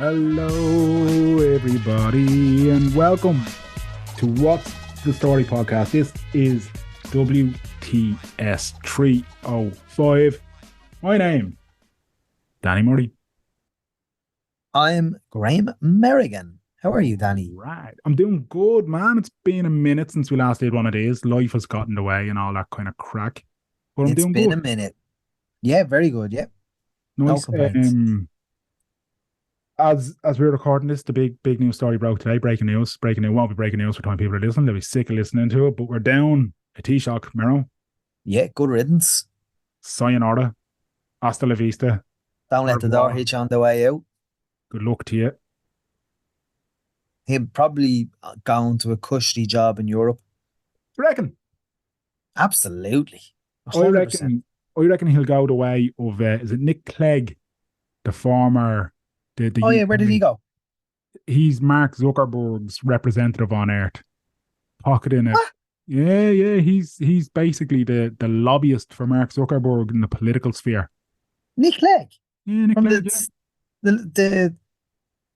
Hello, everybody, and welcome to What's the Story podcast. This is WTS 305. My name, Danny Murray. I'm Graham Merrigan. How are you, Danny? Right. I'm doing good, man. It's been a minute since we last did one of these. Life has gotten in the way and all that kind of crack. But I'm It's doing been good. a minute. Yeah, very good. Yeah, no Nice. complaints. As we're recording this, the big news story broke today. Breaking news. Breaking news won't be breaking news for time people are listening. They'll be sick of listening to it. But we're down a Taoiseach, Miro. Yeah, good riddance. Sayonara. Hasta la vista. Don't Au let the door revoir. hit you on the way out. Good luck to you. He'll probably gone to a cushy job in Europe. I reckon. Absolutely. I 100%. reckon. I reckon he'll go the way of is it Nick Clegg, the former the Oh, yeah, where did he UK. go? He's Mark Zuckerberg's representative on Earth. Pocketing it. What? Yeah. He's basically the lobbyist for Mark Zuckerberg in the political sphere. Nick Clegg Yeah, Nick from Clegg. Yeah, the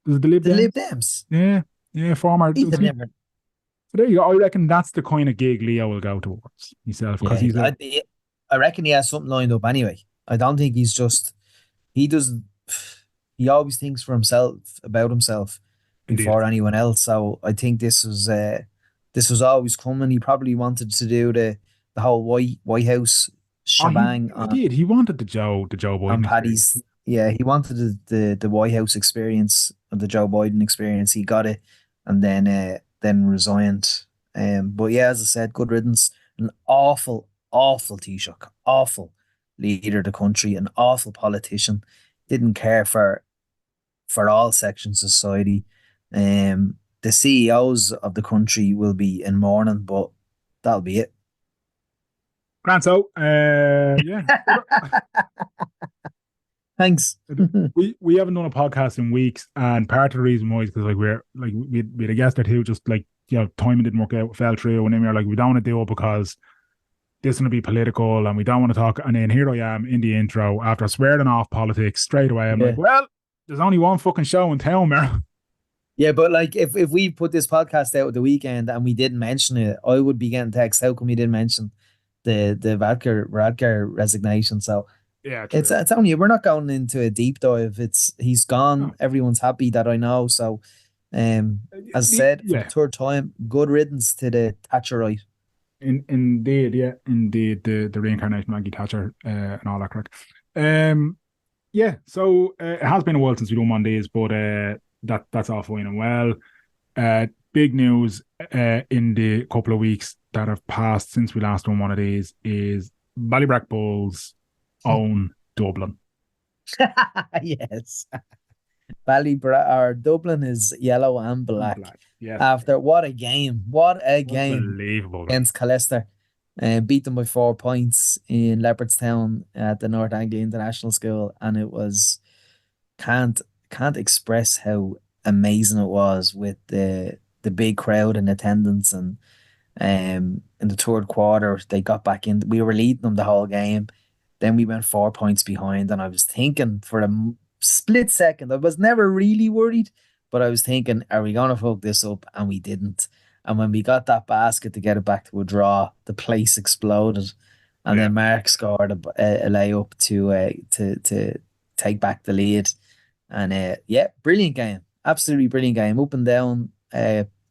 the Lib the Lib Dems. Dems. Yeah, former. He's never. So there you go. I reckon that's the kind of gig Leo will go towards himself because Yeah, he's a I reckon he has something lined up anyway. I don't think he's just. He doesn't. He always thinks for himself about himself indeed. before anyone else. So I think this was always coming. He probably wanted to do the whole White House Oh, shebang he did. He wanted the Joe on Biden experience. Paddy's. Yeah, he wanted the White House experience, the Joe Biden experience. He got it, and then resigned. But yeah, as I said, good riddance. An awful Taoiseach, awful leader of the country, an awful politician. Didn't care for all sections of society. The CEOs of the country will be in mourning, but that'll be it. Grant, so yeah. Thanks. We haven't done a podcast in weeks, and part of the reason why is because like we're like we had a guest or two, just like timing didn't work out, fell through, and then we were like, we don't want to do it because this is going to be political, and we don't want to talk. And then here I am in the intro after swearing off politics straight away. I'm Yeah. like, well, there's only one fucking show in town, man. Yeah, but like if we put this podcast out at the weekend and we didn't mention it, I would be getting texts. How come you didn't mention the Radker resignation? So Yeah, it's true. it's only we're not going into a deep dive. He's gone. No. Everyone's happy that I know. So as I said for the Yeah, third time, good riddance to the Thatcherite. indeed, yeah, indeed, the reincarnation of Maggie Thatcher and all that crack. Um, yeah, so it has been a while since we done one of these, but that's all fine and well. Big news in the couple of weeks that have passed since we last done one of these is Ballybrack Bulls own Dublin. Yes. Or Dublin is yellow and black. Yes. After what a game. What a game Unbelievable. against Colester. Beat them by 4 points in Leopardstown at the North Anglia International School. And it was can't express how amazing it was with the big crowd in attendance. And in the third quarter they got back in. We were leading them the whole game. Then we went 4 points behind, and I was thinking for a split second, I was never really worried, but I was thinking, are we going to fuck this up? And we didn't. And when we got that basket to get it back to a draw, the place exploded. And Yeah. then Mark scored a layup to take back the lead. And yeah, brilliant game. Absolutely brilliant game. Up and down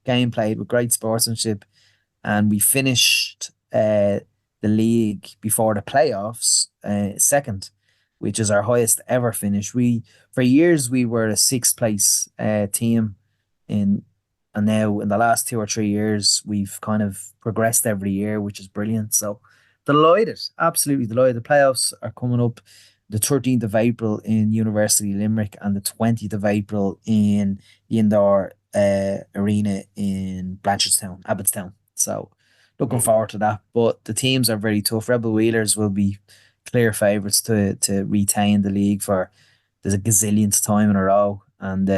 game played with great sportsmanship. And we finished the league before the playoffs second, which is our highest ever finish. For years we were a sixth place team and now in the last 2 or 3 years we've kind of progressed every year, which is brilliant. So delighted, absolutely delighted. The playoffs are coming up the 13th of April in University Limerick and the 20th of April in the indoor arena in Blanchardstown, Abbottstown. So looking Lovely. forward to that. But the teams are very tough. Rebel Wheelers will be clear favourites to retain the league for there's a gazillionth time in a row. And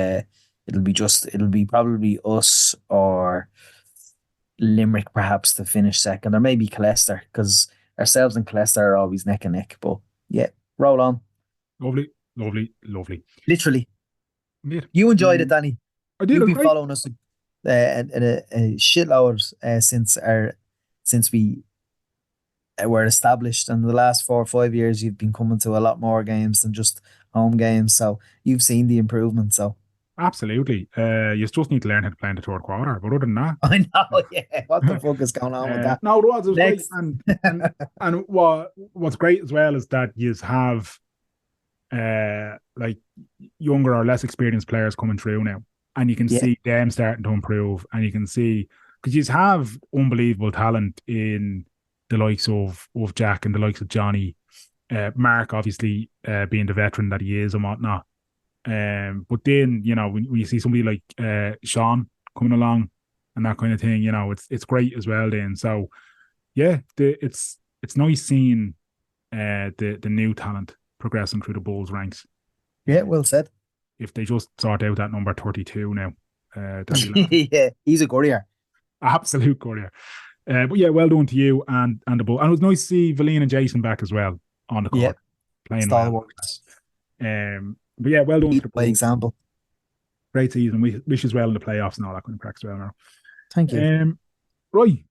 it'll be probably us or Limerick perhaps to finish second, or maybe Colester, because ourselves and Colester are always neck and neck. But yeah, roll on. Lovely, lovely, lovely. Literally. Mate. You enjoyed it, Danny. I did. It You've was been great. following us a shitload since we were established. And the last 4 or 5 years, you've been coming to a lot more games than just home games. So you've seen the improvement. So Absolutely. You just need to learn how to play in the third quarter. But other than that, I know, yeah. What the fuck is going on with that? no, it was great. Next. And what's great as well is that you have like younger or less experienced players coming through now, and you can Yeah, see them starting to improve, and you can see because you have unbelievable talent in the likes of Jack and the likes of Johnny, Mark obviously being the veteran that he is and whatnot. But then when you see somebody like Sean coming along and that kind of thing, it's great as well. Then so yeah, it's nice seeing the new talent progressing through the Bulls ranks. yeah, well said. If they just sort out that number 32 now, that'd be laughing. Yeah, he's a courier. Absolute courier. But yeah, well done to you and the Bull. And it was nice to see Valine and Jason back as well on the Yeah, court, playing well. stalwarts. But yeah, well done to Lead the by Bulls. example. Great season. We wish as well in the playoffs and all that kind of cracks well now. Thank you. Right.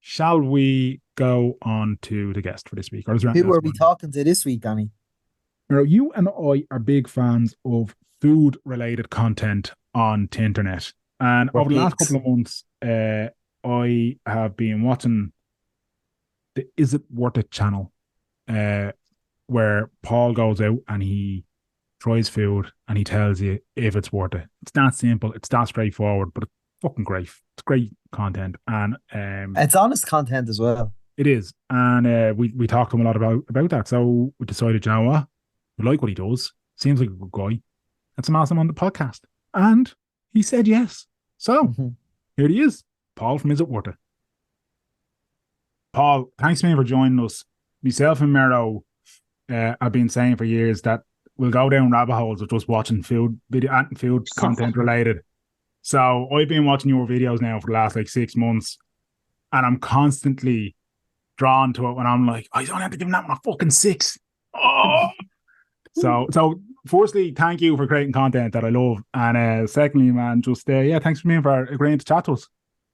Shall we go on to the guest for this week? Or is there anything Who else are you we want to do? talking to this week, Danny? Now, you and I are big fans of food related content on the internet. And We're over the last couple pigs. of months, I have been watching the Is It Worth It channel, uh, where Paul goes out and he tries food and he tells you if it's worth it. It's that simple, it's that straightforward, but it's fucking great. It's great content. And It's honest content as well. it is. And we talked to him a lot about that. So we decided, you know what? We like what he does. Seems like a good guy. Let's ask him on the podcast. And he said yes. So Mhm. here he is. Paul from Is It Worth It? Paul, thanks man for joining us. Myself and Mero I've been saying for years that we'll go down rabbit holes of just watching food video and food content related. So I've been watching your videos now for the last like 6 months, and I'm constantly drawn to it when I'm like, I don't have to give that one a fucking six. Oh, so firstly, thank you for creating content that I love, and secondly, man, just yeah, thanks for me for agreeing to chat to us.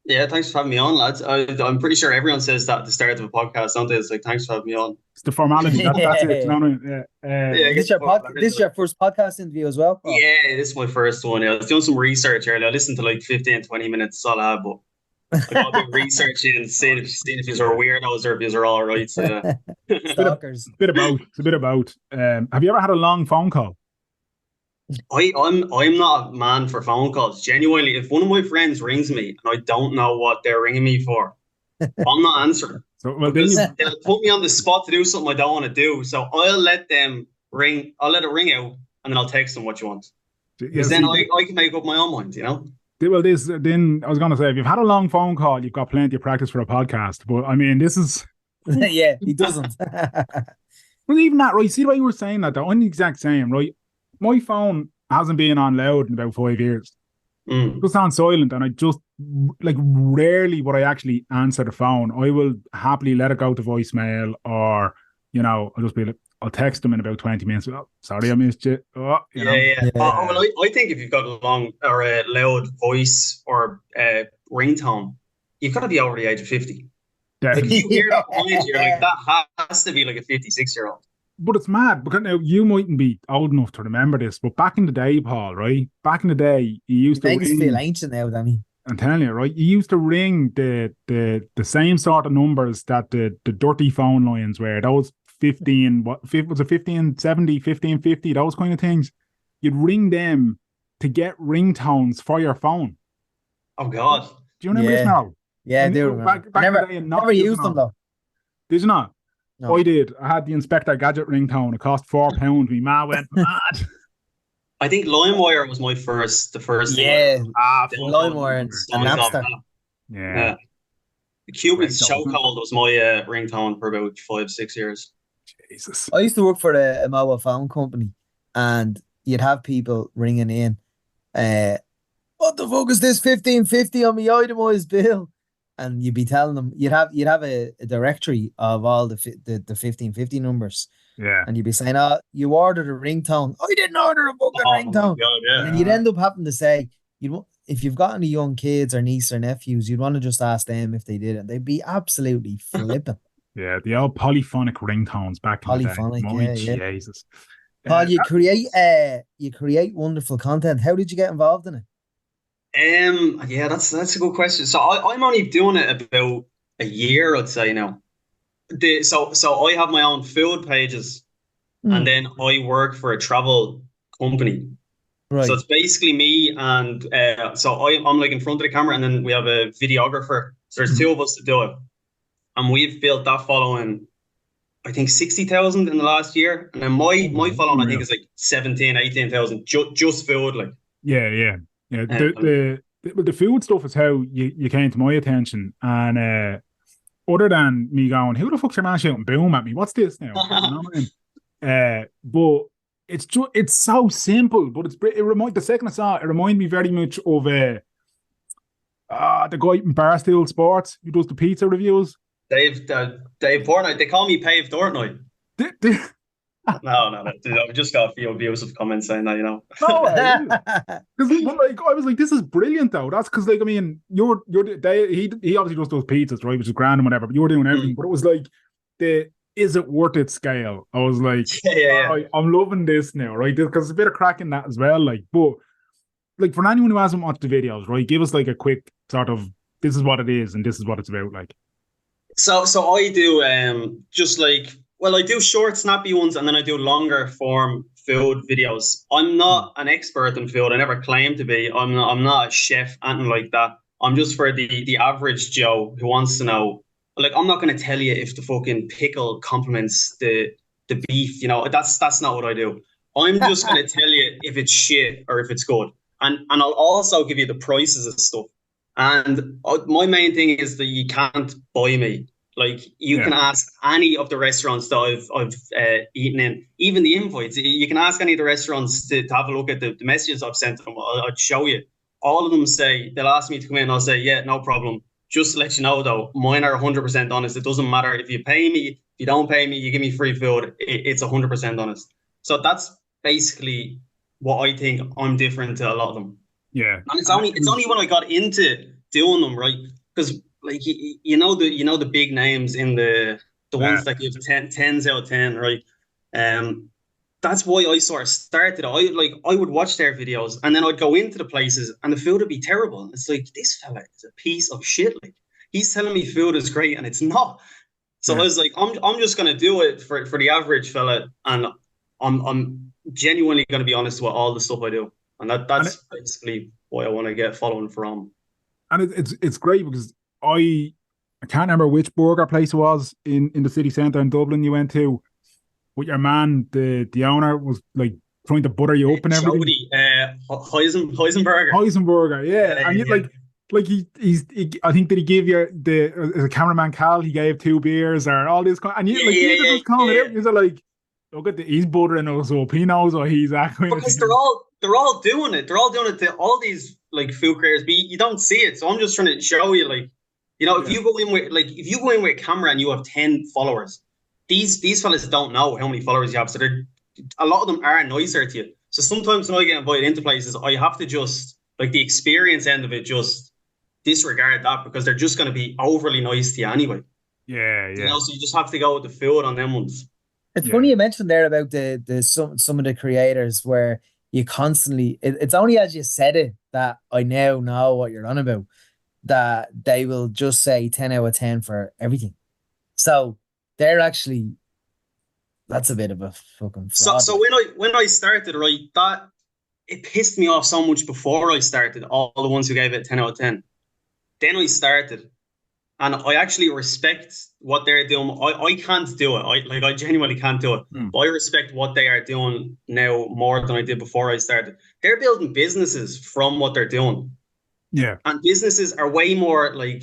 Yeah, thanks for having me on, lads. I'm pretty sure everyone says that at the start of a podcast, don't they? It's like, thanks for having me on. It's the formality. That's it. You Yeah. know what I mean? Yeah. Yeah, I This get is the your fuck this is your first podcast interview as well, Paul. Yeah, this is my first one. I was doing some research earlier. I listened to like 15, 20 minutes, all I had, but I got a bit of research in, seeing if these are weirdos or if these are all right. So yeah. Stalkers. Bit about. It's a bit about. Have you ever had a long phone call? I'm not a man for phone calls. Genuinely, if one of my friends rings me and I don't know what they're ringing me for, I'm not answering. So well, then Because you they'll put me on the spot to do something I don't want to do. So I'll let them ring. I'll let it ring out, and then I'll text them what you want. yeah, Because then I can make up my own mind, you know? well, this then I was gonna say if you've had a long phone call, you've got plenty of practice for a podcast. But I mean, this is Yeah, he doesn't. well, even that right. See the way you were saying that, though, I'm the exact same, right? My phone hasn't been on loud in about 5 years. Just on silent, and I just like rarely would I actually answer the phone. I will happily let it go to voicemail, or I'll just be like, I'll text them in about 20 minutes. Oh, sorry, I missed you. Oh, Yeah. Yeah. Well, I think if you've got a long or a loud voice or ringtone, you've got to be over the age of 50. Like if definitely. you hear that behind you, you're like, that has to be like a 56-year-old. But it's mad because now you mightn't be old enough to remember this, but back in the day, Paul, right? Back in the day, you You used to make us feel ring. ancient now, Danny. I'm telling you, right? You used to ring the same sort of numbers that the dirty phone lines were. Those 15, was it 1570, 1550, those kind of things. You'd ring them to get ringtones for your phone. Oh God. Do you remember this Yeah. now? Yeah, I And do remember. back I in the never, day, never Nokia's used them and all. though. Did you not? No. I did. I had the Inspector Gadget ringtone. It cost £4. My ma went mad. I think LimeWire was the first thing. Yeah, Downloaded LimeWire and songs off Napster. that. Yeah. Yeah. Cupid's Great though, Chokehold wasn't was my ringtone for about 5, 6 years. it? Jesus. I used to work for a mobile phone company, and you'd have people ringing in. What the fuck is this 1550 on my itemized bill? And you'd be telling them you'd have a directory of all the 1550 numbers, Yeah. And you'd be saying, "Oh, you ordered a ringtone. I didn't order a fucking Oh my ringtone." God, And then yeah. you'd end up having to say, if you've got any young kids or niece or nephews, you'd want to just ask them if they did it. They'd be absolutely flipping. Yeah, the old polyphonic ringtones back in the day. Polyphonic, My yeah. Jesus. Paul, you create wonderful content. How did you get involved in it? Yeah, that's a good question. So I'm only doing it about a year, I'd say now. So I have my own food pages, and Hmm. then I work for a travel company. So Right. it's basically me, and so I'm like in front of the camera, and then we have a videographer. So there's Mhm. two of us to do it, and we've built that following, I think 60,000 in the last year, and then my following I think Unreal. is like 17, 18,000 just food like. Yeah, yeah. Yeah. Um, The food stuff is how you came to my attention. And other than me going, who the fuck's your man shouting boom at me? What's this now? You know what I mean? But it's so simple, but the second I saw it, it reminded me very much of the guy in Barstool Sports who does the pizza reviews. Dave Portnoy, they call me Pave Portnoy. The, the, No. I've just got a few abusive comments saying that, no way. Because like I was like, this is brilliant though. That's because like I mean, he obviously just does pizzas, right, which is grand and whatever. But you were doing everything. Mm. But it was like the is it worth it scale. I was like, Yeah. I'm loving this now, right? Because there's a bit of crack in that as well. Like, but like for anyone who hasn't watched the videos, right, give us like a quick sort of this is what it is and this is what it's about. Like, So I do just like, well, I do short snappy ones, and then I do longer form food videos. I'm not an expert in food. I never claim to be. I'm not a chef, anything like that. I'm just for the average Joe who wants to know. Like, I'm not going to tell you if the fucking pickle complements the beef. That's not what I do. I'm just going to tell you if it's shit or if it's good, and I'll also give you the prices of stuff. And my main thing is that you can't buy me. Like, you yeah, can ask any of the restaurants that I've eaten in, even the invites. You can ask any of the restaurants to have a look at the messages I've sent them. I'll show you. All of them say, they'll ask me to come in. I'll say, yeah, no problem. Just to let you know, though, mine are 100% honest. It doesn't matter if you pay me, if you don't pay me, you give me free food. It's 100% honest. So that's basically what I think I'm different to a lot of them. yeah. And it's And only it it's only was when I got into doing them, right? Because like the big names in the uh, ones that give tens out of 10, right? Um, that's why I sort of started. I would watch their videos, and then I'd go into the places and the food would be terrible. It's like, this fella is a piece of shit. Like, he's telling me food is great and it's not. So I yeah. was like, I'm just gonna do it for the average fella, and I'm genuinely gonna be honest with all the stuff I do, and And that's basically what I want to get following from. it's great because I can't remember which burger place it was in the city centre in Dublin you went to with your man, the owner was like trying to butter you up and everything. Jody, Heisenberger. Heisenberger, yeah. Yeah, And you yeah, like I think that he gave you the cameraman Cal, he gave 2 beers or all this and you yeah, like yeah, these are yeah, just calling it yeah. out. These are like, look at he's buttering us up. He knows what he's actually Because they're all doing it. They're all doing it to all these like food creators, but you don't see it. So I'm just trying to show you, like, if Yeah, you go in with a camera and you have 10 followers, these fellas don't know how many followers you have. So a lot of them are nicer to you. So sometimes when I get invited into places, I have to just, like, the experience end of it, just disregard that because they're just going to be overly nice to you anyway. yeah, yeah, So you just have to go with the food on them ones. It's yeah. funny you mentioned there about the some of the creators where you constantly it's only as you said it that I now know what you're on about, that they will just say 10 out of 10 for everything. So they're actually, that's a bit of a fucking So fraud. so when I started, right, that it pissed me off so much before I started, all the ones who gave it 10 out of 10. Then I started, and I actually respect what they're doing. I can't do it. I genuinely can't do it. Hmm. But I respect what they are doing now more than I did before I started. They're building businesses from what they're doing. Yeah. And businesses are way more like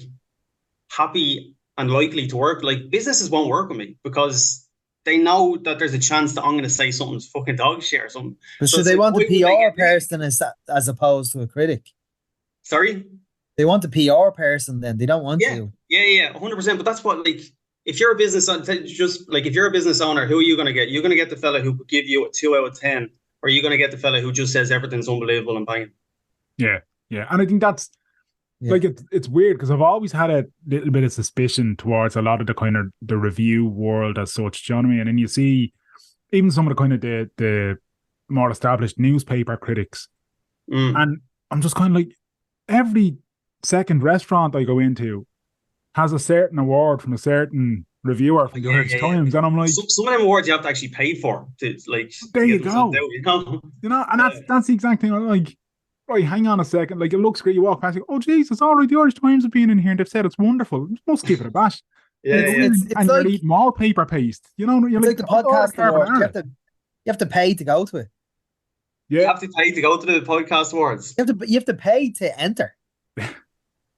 happy and likely to work. Like, businesses won't work with me because they know that there's a chance that I'm going to say something's fucking dog shit or something. But So should it's they like, want a why would they PR get me? person as opposed to a critic? Sorry? They want a PR person then. They don't want Yeah, you. yeah, 100%. But that's what, like, if you're a business just like if you're a business owner, who are you going to get? You're going to get the fella who could give you a 2 out of 10, or are you going to get the fella who just says everything's unbelievable and banging? Yeah, yeah, and I think that's like it's weird because I've always had a little bit of suspicion towards a lot of the kind of the review world as such. Do you know what I mean? And then you see even some of the kind of the more established newspaper critics, and I'm just kind of like every second restaurant I go into has a certain award from a certain reviewer from the Irish Times, and I'm like, some of them awards you have to actually pay for to like. There to you get go. Out, and that's the exact thing. I'm like, right, hang on a second. Like, it looks great. You walk past, you go, oh, Jesus, all right, the Irish Times have been in here and they've said it's wonderful. You must give it a bash. It's and like, you're eating all paper paste. You know, you're it's like the podcast awards. You have to pay to go to it. Yeah. You have to pay to go to the podcast awards. You have to pay to enter.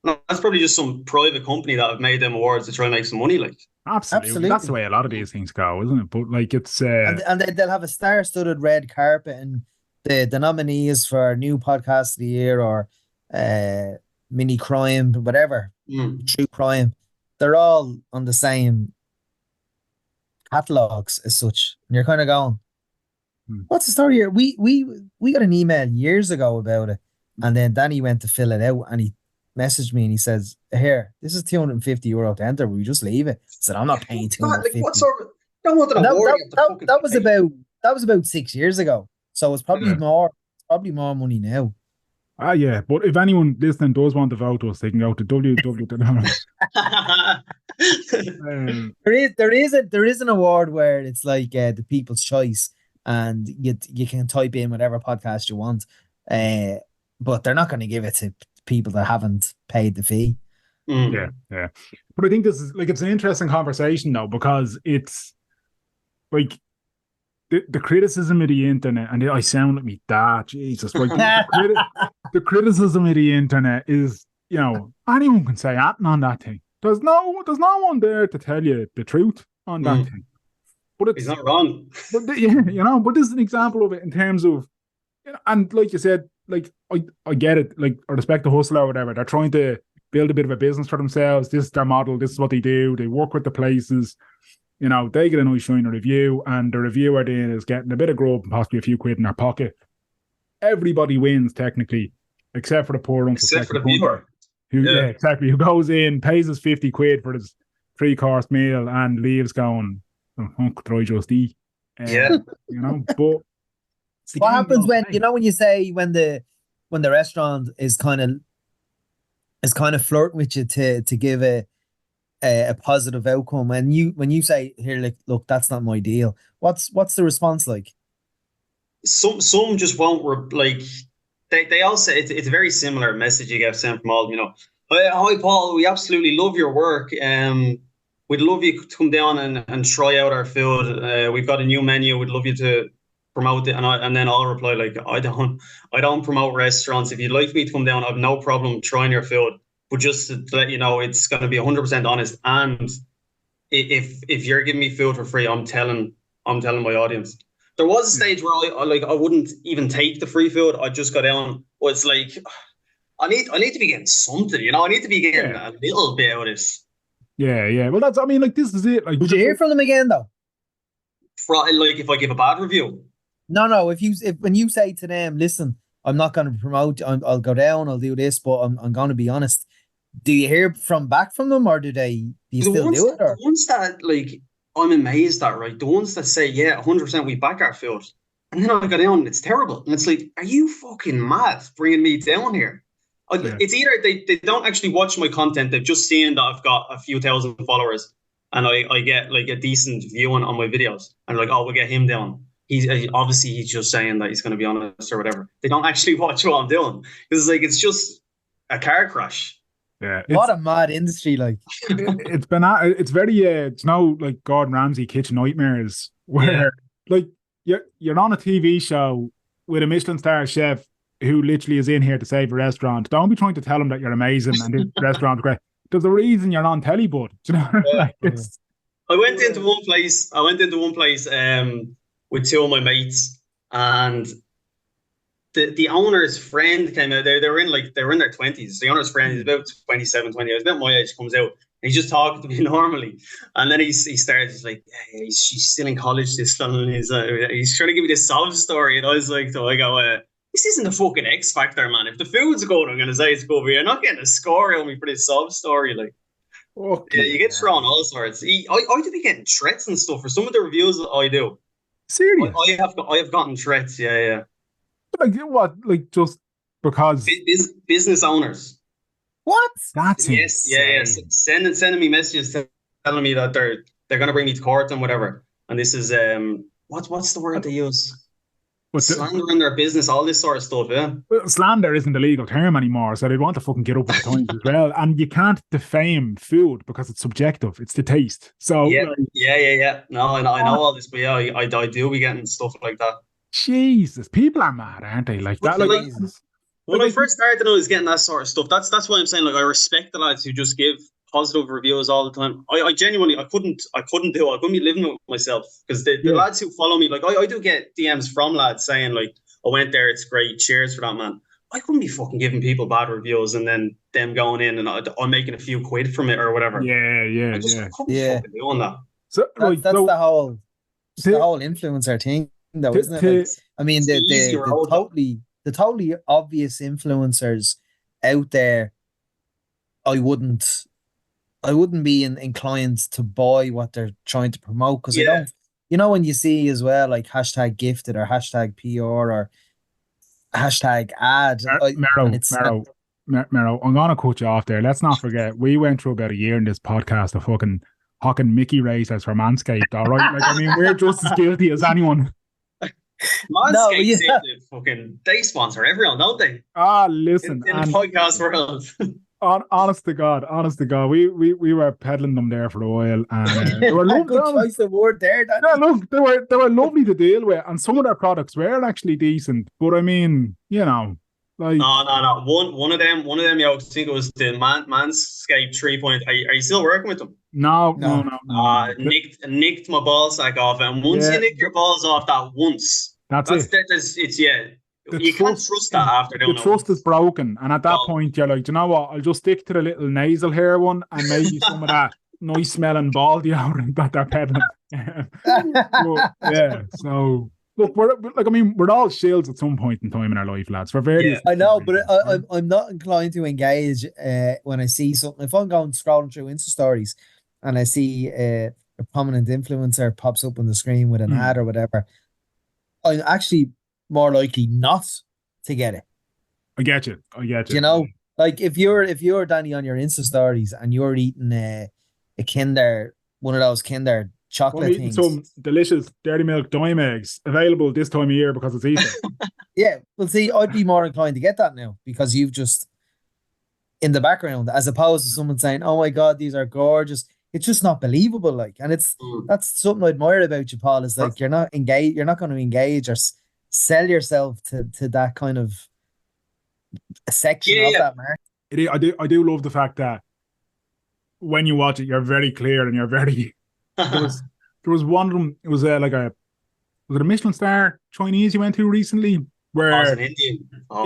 No, that's probably just some private company that have made them awards to try and make some money. Like, absolutely. That's the way a lot of these things go, isn't it? But like, it's and they'll have a star-studded red carpet, and the nominees for new podcast of the year or mini crime, whatever, true crime, they're all on the same catalogs as such. And you're kind of going, what's the story here? We got an email years ago about it, and then Danny went to fill it out, and he messaged me and he says, "Here, this is €250 to enter. Will you just leave it?" I said, "I'm not paying €250." Like, what sort of? Don't want an award. That was about 6 years ago, so it's probably more. Probably more money now. Yeah, but if anyone listening does want to vote us, they can go to www. There is an award where it's like the People's Choice, and you can type in whatever podcast you want, but they're not going to give it to people that haven't paid the fee. Yeah. But I think this is like, it's an interesting conversation though, because it's like the criticism of the internet, and I sound like me dad, Jesus. Like the criticism of the internet is, you know, anyone can say anything on that thing. There's no one there to tell you the truth on that thing. But he's not wrong. But you know, but this is an example of it in terms of, you know, and like you said, like I get it. Like, I respect the hustle or whatever. They're trying to build a bit of a business for themselves. This is their model. This is what they do. They work with the places. You know, they get a nice shiny review, and the reviewer then is getting a bit of grub and possibly a few quid in their pocket. Everybody wins technically, except for the poor except for the viewer. Exactly. Who goes in, pays his 50 quid for his 3-course meal, and leaves going, try just eat. You know, but what happens when you say when the restaurant is kind of flirting with you to give a positive outcome, when you say, here, like, look, that's not my deal, what's the response like? Some just won't like they all say it's a very similar message you get sent from all, you know, hi Paul, we absolutely love your work, we'd love you to come down and try out our food, we've got a new menu, we'd love you to promote it. And then I'll reply like, I don't promote restaurants. If you'd like me to come down, I have no problem trying your food, but just to let you know, it's going to be 100% honest. And if you're giving me food for free, I'm telling my audience. There was a stage where I wouldn't even take the free food. I just go down. Well, it's like, I need to be getting something, you know. I need to be getting a little bit out of this. Yeah. Well, that's, I mean, like, this is it. Like, would you hear from them again though? Like, if I give a bad review. No. If when you say to them, listen, I'm not going to promote. I'll go down. I'll do this, but I'm going to be honest. Do you hear back from them, or do you still do it? Or? The ones that, like, I'm amazed at, right? The ones that say, yeah, 100% we back our field, and then I go down and it's terrible, and it's like, are you fucking mad bringing me down here? It's either they don't actually watch my content; they've just seen that I've got a few thousand followers, and I get like a decent view on my videos, and like, oh, we'll get him down. He's just saying that he's going to be honest or whatever. They don't actually watch what I'm doing. It's just a car crash. Yeah, what a mad industry! Like, it's very it's no like Gordon Ramsay kitchen nightmares where like you're on a TV show with a Michelin Star chef who literally is in here to save a restaurant. Don't be trying to tell him that you're amazing and the restaurant's great. There's a reason you're on telly, bud. You know, like, I went into one place with two of my mates, and the owner's friend came out. They were in their 20s. The owner's friend is about 27, 20. I was about my age. Comes out. And he's just talking to me normally, and then he starts. He's like, yeah, she's still in college. This son, he's trying to give me this sob story, and I was like, so I go, this isn't the fucking X Factor, man. If the food's good, I'm gonna say it's good. But you're not getting a score out of me for this sob story, like. Yeah, you get thrown all sorts. I do be getting threats and stuff for some of the reviews that I do. Serious? I have gotten threats. Yeah. Like what? Like just because Business owners. What? That's yes, insane. Sending me messages telling me that they're gonna bring me to court and whatever. And this is what's the word they use? Slandering their business, all this sort of stuff. Yeah. Well, slander isn't a legal term anymore, so they'd want to fucking get up with the times as well. And you can't defame food because it's subjective; it's the taste. So yeah. No, I know all this, but yeah, I do be getting stuff like that. Jesus, people are mad, aren't they? Like that. When I first started, I was getting that sort of stuff. That's why I'm saying, like, I respect the lads who just give positive reviews all the time. I genuinely, I couldn't do it. I couldn't be living with myself because the lads who follow me, like, I do get DMs from lads saying, like, I went there, it's great, cheers for that, man. I couldn't be fucking giving people bad reviews and then them going in and I'm making a few quid from it or whatever. Yeah. I just couldn't be fucking doing that. So that's the whole influencer thing, though, isn't it? Like, I mean, the totally obvious influencers out there, I wouldn't be inclined to buy what they're trying to promote because I don't. You know, when you see as well, like hashtag gifted or hashtag PR or hashtag ad. Mero, I'm gonna cut you off there. Let's not forget we went through about a year in this podcast of fucking hawking Mickey races for Manscaped. All right, like I mean, we're just as guilty as anyone. Manscaped fucking they sponsor everyone, don't they? Listen, in the podcast world. Honest to God, we were peddling them there for a while, and they were lovely. Choice of word there. Yeah, look, they were lovely to deal with, and some of their products were actually decent. But I mean, you know, like no. One of them. I think it was the Manscaped 3 Are you still working with them? No. Nicked my ball sack off, and once you nick your balls off that once. That's it. It's you can't trust that after doing the trust is broken, and at that point you're like, do you know what? I'll just stick to the little nasal hair one and maybe some of that nice smelling ball deodorant that they're peddling. So look, we're all shields at some point in time in our life, lads. For various. I know, but I'm not inclined to engage when I see something. If I'm scrolling through Insta stories and I see a prominent influencer pops up on the screen with an ad or whatever, I'm actually more likely not to get it. I get you. You know, like if you're Danny on your Insta stories and you're eating a Kinder, one of those Kinder chocolate things, some delicious Dairy Milk dime eggs available this time of year because it's Easter. Yeah, well, see, I'd be more inclined to get that now because you've just in the background, as opposed to someone saying, "Oh my God, these are gorgeous." It's just not believable, like, and that's something I admire about you, Paul. Is like you're not going to engage or sell yourself to that kind of a section of that market. I do love the fact that when you watch it, you're very clear and you're very. There was one of them. It was was it a Michelin Star Chinese you went to recently? Where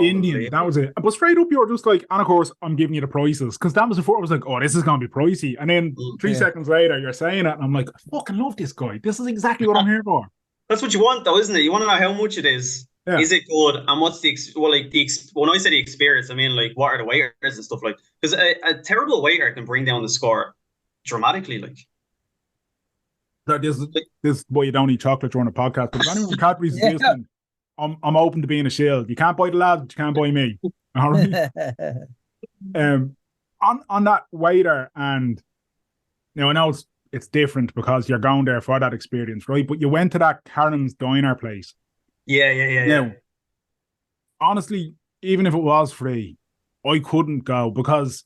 Indian, that was it. But straight up, you're just like, and of course, I'm giving you the prices because that was before I was like, oh, this is gonna be pricey. And then 3 seconds later, you're saying it, and I'm like, I fucking love this guy. This is exactly what I'm here for. That's what you want, though, isn't it? You want to know how much it is. Yeah. Is it good? And what's when I say the experience, I mean like what are the waiters and stuff like? Because a terrible waiter can bring down the score dramatically, like. This is why you don't eat chocolate during a podcast. But if anyone in Cadbury's is listening, I'm open to being a shield. You can't buy the lad, but you can't buy me. All right. On that waiter, and now I know it's different because you're going there for that experience, right? But you went to that Karen's Diner place. Yeah. Now, honestly, even if it was free, I couldn't go because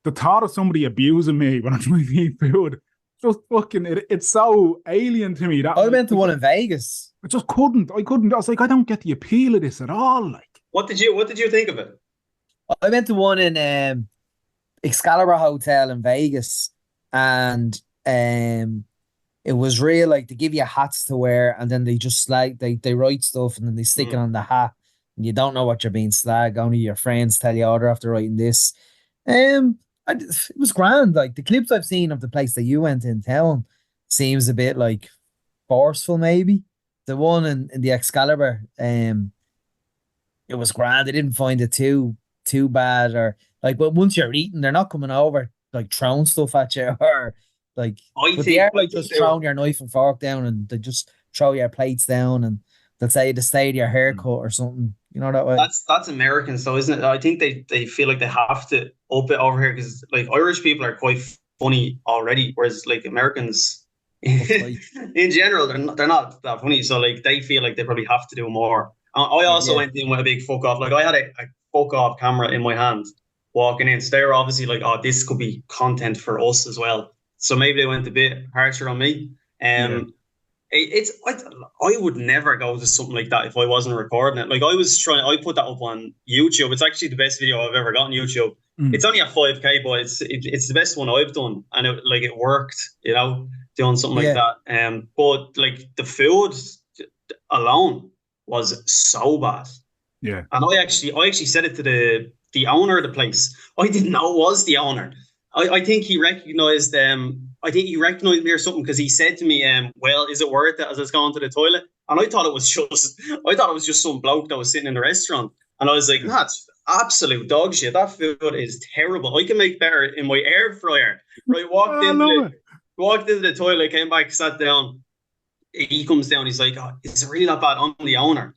the thought of somebody abusing me when I'm trying to eat food, just fucking, it's so alien to me. That I went to one in Vegas. I just couldn't. I was like, I don't get the appeal of this at all. Like, what did you think of it? I went to one in Excalibur Hotel in Vegas, and it was real. Like, they give you hats to wear, and then they just they write stuff, and then they stick it on the hat. You don't know what you're being slag. Only your friends tell you, oh, they're after writing this. Um, it was grand. Like the clips I've seen of the place that you went in town seems a bit like forceful, maybe. The one in the Excalibur, it was grand. I didn't find it too bad, or like, but once you're eating, they're not coming over like throwing stuff at you or like, but they are I like think just they were. throwing your knife and fork down, and they just throw your plates down, and they'll say to stay to your haircut or something, you know that way. That's American, so isn't it? I think they feel like they have to up it over here because like Irish people are quite funny already, whereas like Americans Uptight. in general they're not that funny. So like they feel like they probably have to do more. I Yeah. also Yeah, went in with a big fuck off. Like I had a fuck off camera in my hand walking in. So they were obviously like, oh, this could be content for us as well. So maybe they went a bit harsher on me. Yeah. It's I would never go to something like that if I wasn't recording it. Like I put that up on YouTube. It's actually the best video I've ever got on YouTube. Mm. It's only a 5K, but it's the best one I've done, and it worked. Doing something like yeah, that. But like the food alone was so bad. Yeah. And I actually said it to the owner of the place. I didn't know it was the owner. I think he recognized me or something because he said to me, well, is it worth it as I was going to the toilet? And I thought it was just some bloke that was sitting in the restaurant. And I was like, that's absolute dog shit. That food is terrible. I can make better in my air fryer. Right, I love it. walked into the toilet, came back, sat down. He comes down, he's like, oh, is it really that bad? I'm the owner.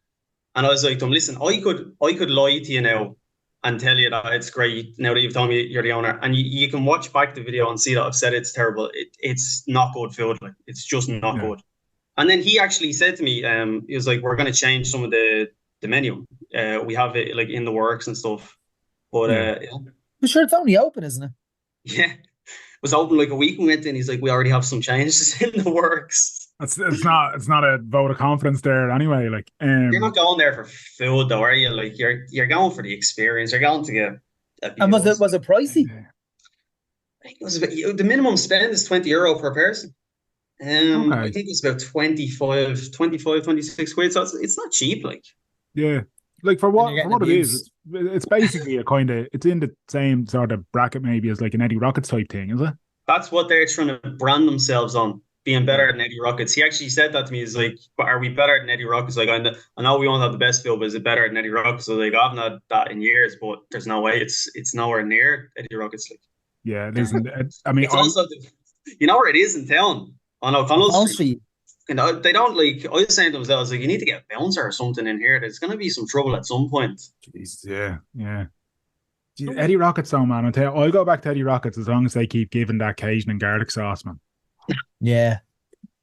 And I was like to him, listen, I could lie to you now and tell you that it's great now that you've told me you're the owner. And you can watch back the video and see that I've said it's terrible. It's not good food. Like it's just not Yeah. good. And then he actually said to me, he was like, we're gonna change some of the menu. We have it like in the works and stuff. But Yeah. but sure, it's only open, isn't it? yeah. It was open like a week and went in. He's like, we already have some changes in the works. It's not a vote of confidence there anyway. Like You're not going there for food though, are you? Like you're going for the experience. You're going to get And was abused. it pricey? I think it was the minimum spend is €20 per person. I Okay. think it's about 26 quid. So it's not cheap. Like Yeah. Like for And you're what getting it is, abused. it's basically it's in the same sort of bracket maybe as like an Eddie Rockets type thing, is it? that's what they're trying to brand themselves on, being better than Eddie Rockets. He actually said that to me. He's like, "But are we better than Eddie Rockets?" Like, I know we won't have the best field, but is it better than Eddie Rockets? So like, I haven't had that in years, but there's no way it's nowhere near Eddie Rockets. Like, Yeah, it isn't. I mean, it's also you know where it is in town on O'Connell Upon Street. Street. They don't like. I was saying to themselves like, you need to get a bouncer or something in here. There's going to be some trouble at some point. Jesus, yeah, yeah. Gee, Eddie Rockets, though, man. I'll go back to Eddie Rockets as long as they keep giving that Cajun and garlic sauce, man. Yeah.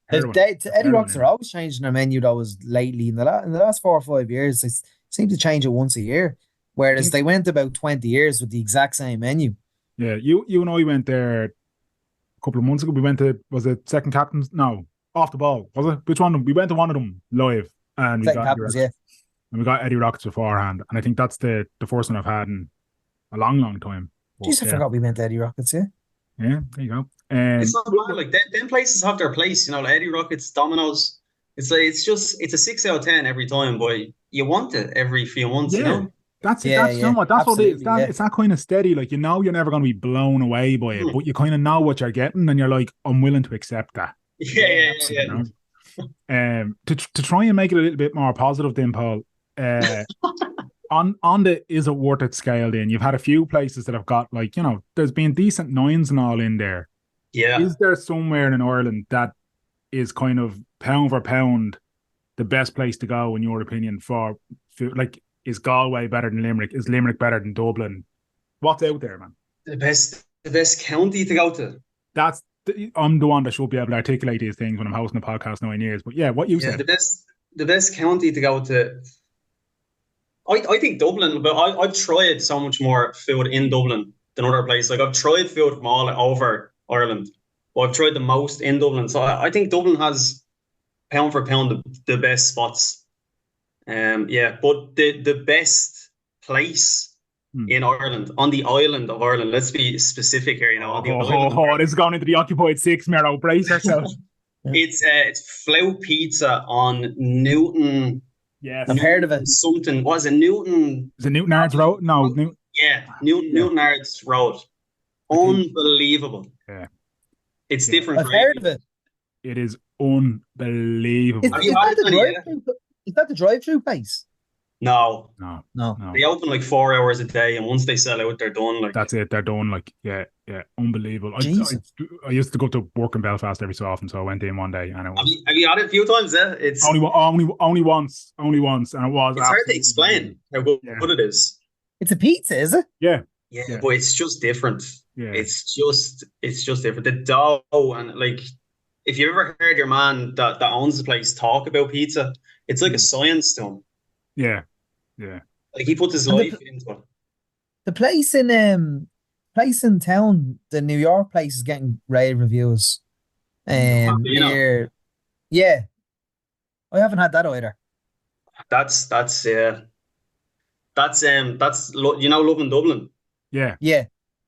Heard of Eddie it. Rocks are always changing their menu though, was lately in the last 4 or 5 years. They seem to change it once a year. Whereas they went about 20 years with the exact same menu. Yeah, you and I went there a couple of months ago. We went to, was it Second Captains? No, Off the Ball, was it? Which one? We went to one of them live and we Second got Eddie Captains, Rockets. yeah. And we got Eddie Rockets beforehand. And I think that's the first one I've had in a long, long time. But, Jeez, I forgot we went to Eddie Rockets, yeah. Yeah, there you go. It's not bad. Like them places have their place. You know, like Eddie Rockets, Domino's. It's like it's a 6 out of 10 every time, but you want it every few months. You Yeah. know. That's it. Yeah, That's you know what. That's what it is. absolutely, yeah. It's that kind of steady. Like you're never going to be blown away by it, but you kind of know what you're getting, and you're like, I'm willing to accept that. Yeah. You know? To try and make it a little bit more positive, then Paul. On the is it worth it scale, then you've had a few places that have got like there's been decent nines and all in there. Yeah. Is there somewhere in Ireland that is kind of pound for pound the best place to go in your opinion for food? Like, is Galway better than Limerick? Is Limerick better than Dublin? What's out there, man? The best county to go to. I'm the one that should be able to articulate these things when I'm hosting a podcast 9 years. But yeah, what you said. The best county to go to. I think Dublin, but I've tried so much more food in Dublin than other places. Like I've tried food from all over Ireland, but I've tried the most in Dublin. So I think Dublin has pound for pound the best spots. Yeah, but the best place in Ireland, on the island of Ireland. Let's be specific here. On the island. This is going into the occupied six, Mero. Brace yourself. It's Flow Pizza on Newton. Yes. I've heard of it. Something was it Newton? Is it Newton Ards Road? No, Newton. Yeah, Newton Ards Road. Unbelievable. Yeah. It's different I've for heard of it. It is unbelievable. Have you had it, Danny? Is that the drive-through place? No. No. They open like 4 hours a day, and once they sell out, they're done. Like That's it. They're done. Like, yeah, unbelievable. I used to go to work in Belfast every so often, so I went in one day, and it was. Have you had it a few times? Yeah, it's only once, and it was. It's hard to explain how good it is. It's a pizza, is it? Yeah, but it's just different. Yeah, it's just different. The dough, and like, if you ever heard your man that owns the place talk about pizza, it's like a science to him. Yeah. Like he puts his life into it. The place in town, the New York place, is getting rave reviews. Yeah, I haven't had that either. That's Love in Dublin. Yeah.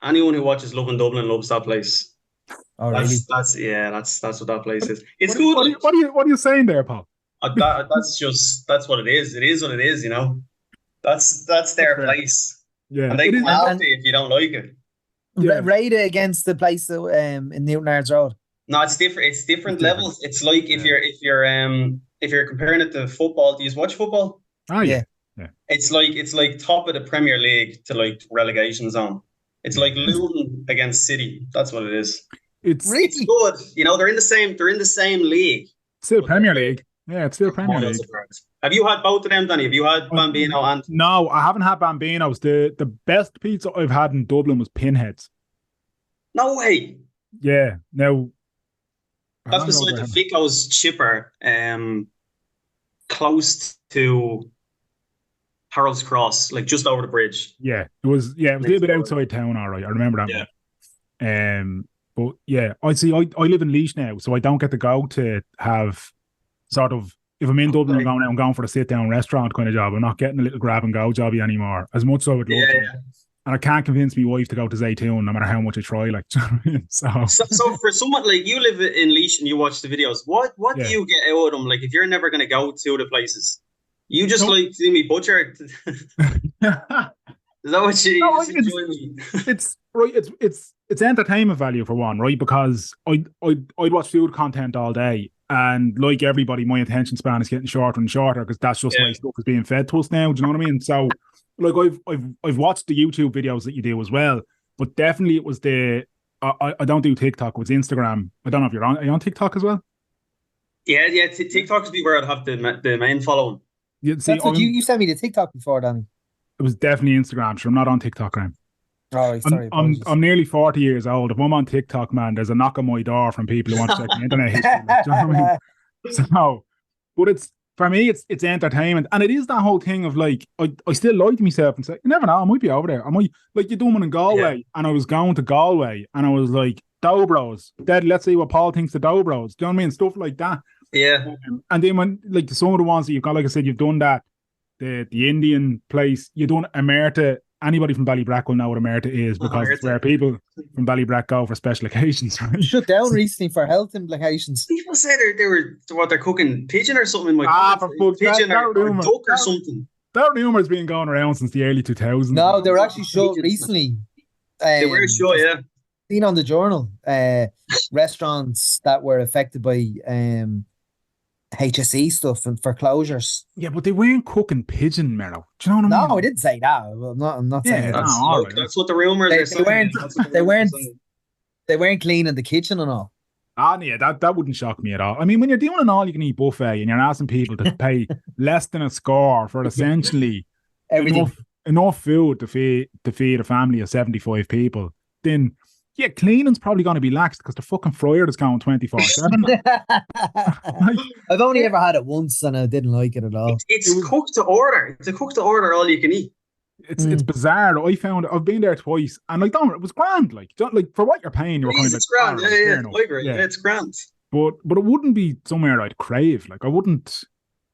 Anyone who watches Love in Dublin loves that place. Oh, really? That's what that place is. It's good. What are you saying there, Paul? That's what it is. It is what it is. You know, that's their place. Yeah, and they come after you if you don't like it. Rate it against the place in Newton Ards Road. No, it's different. It's different levels. It's like if you're comparing it to football. Do you watch football? Oh yeah. It's like top of the Premier League to like relegation zone. It's like Luton against City. That's what it is. It's good. You know, they're in the same league. Still Premier League. Yeah, it's still Premier League. Have you had both of them, Danny? Have you had Bambino and? No, I haven't had Bambino's. The best pizza I've had in Dublin was Pinheads. No way. Yeah. Now. That's beside the Ficco's chipper, close to Harold's Cross, like just over the bridge. Yeah, it was a little bit outside town, all right. I remember that one. But yeah, I live in Laois now, so I don't get to go to have sort of, if I'm in Dublin, I'm going for a sit-down restaurant kind of job. I'm not getting a little grab-and-go jobby anymore, as much as I would love to. And I can't convince my wife to go to Zaytown, no matter how much I try. Like, so for someone like you live in Laois and you watch the videos, what do you get out of them? Like, if you're never going to go to the places, you just like see me butcher. Is that what you? No, it's right. It's entertainment value for one, right? Because I'd watch food content all day, and like everybody, my attention span is getting shorter and shorter because that's just the way stuff is being fed to us now. Do you know what I mean? So, like, I've watched the YouTube videos that you do as well, but definitely it was I don't do TikTok. It was Instagram. I don't know if are you on TikTok as well? Yeah. TikTok would be where I'd have the main following. You sent me the TikTok before, Danny. It was definitely Instagram. So I'm not on TikTok, Graham. Oh, sorry. I'm nearly 40 years old. If I'm on TikTok, man, there's a knock on my door from people who want to check the internet history. Like, do you know what I mean? So, but for me, it's entertainment, and it is that whole thing of like I still lie to myself and say, you never know, I might be over there. I might, like, you doing one in Galway, and I was going to Galway, and I was like, Dobros, let's see what Paul thinks of Dobros. Do you know what I mean? Stuff like that. Yeah. And then when, like, some of the ones that you've got, like I said, you've done that, the Indian place, you've done Emerita. Anybody from Ballybrack will know what Emerita is, because it's where people from Ballybrack go for special occasions, right? Shut down recently for health implications. People say they're cooking pigeon or something in my pigeon or duck or something. That rumour has been going around since the early 2000s. No, they were actually shut recently. They were shut, yeah. Seen on the journal, restaurants that were affected by HSE stuff and for closures. Yeah, but they weren't cooking pigeon, Mero. Do you know what I mean? No, I didn't say that. I'm not saying that. That's what the rumours are saying. They weren't cleaning the kitchen and all. Yeah, that wouldn't shock me at all. I mean, when you're doing an all-you-can-eat buffet and you're asking people to pay less than a score for essentially enough food to feed a family of 75 people, then yeah, cleaning's probably going to be lax because the fucking fryer is going 24/7. I've only ever had it once and I didn't like it at all. It's cooked to order. It's a cooked to order all you can eat. It's bizarre. I've been there twice, and like, it was grand. Like for what you're paying, you're kind of it's grand. It's grand. But it wouldn't be somewhere I'd crave. Like, I wouldn't,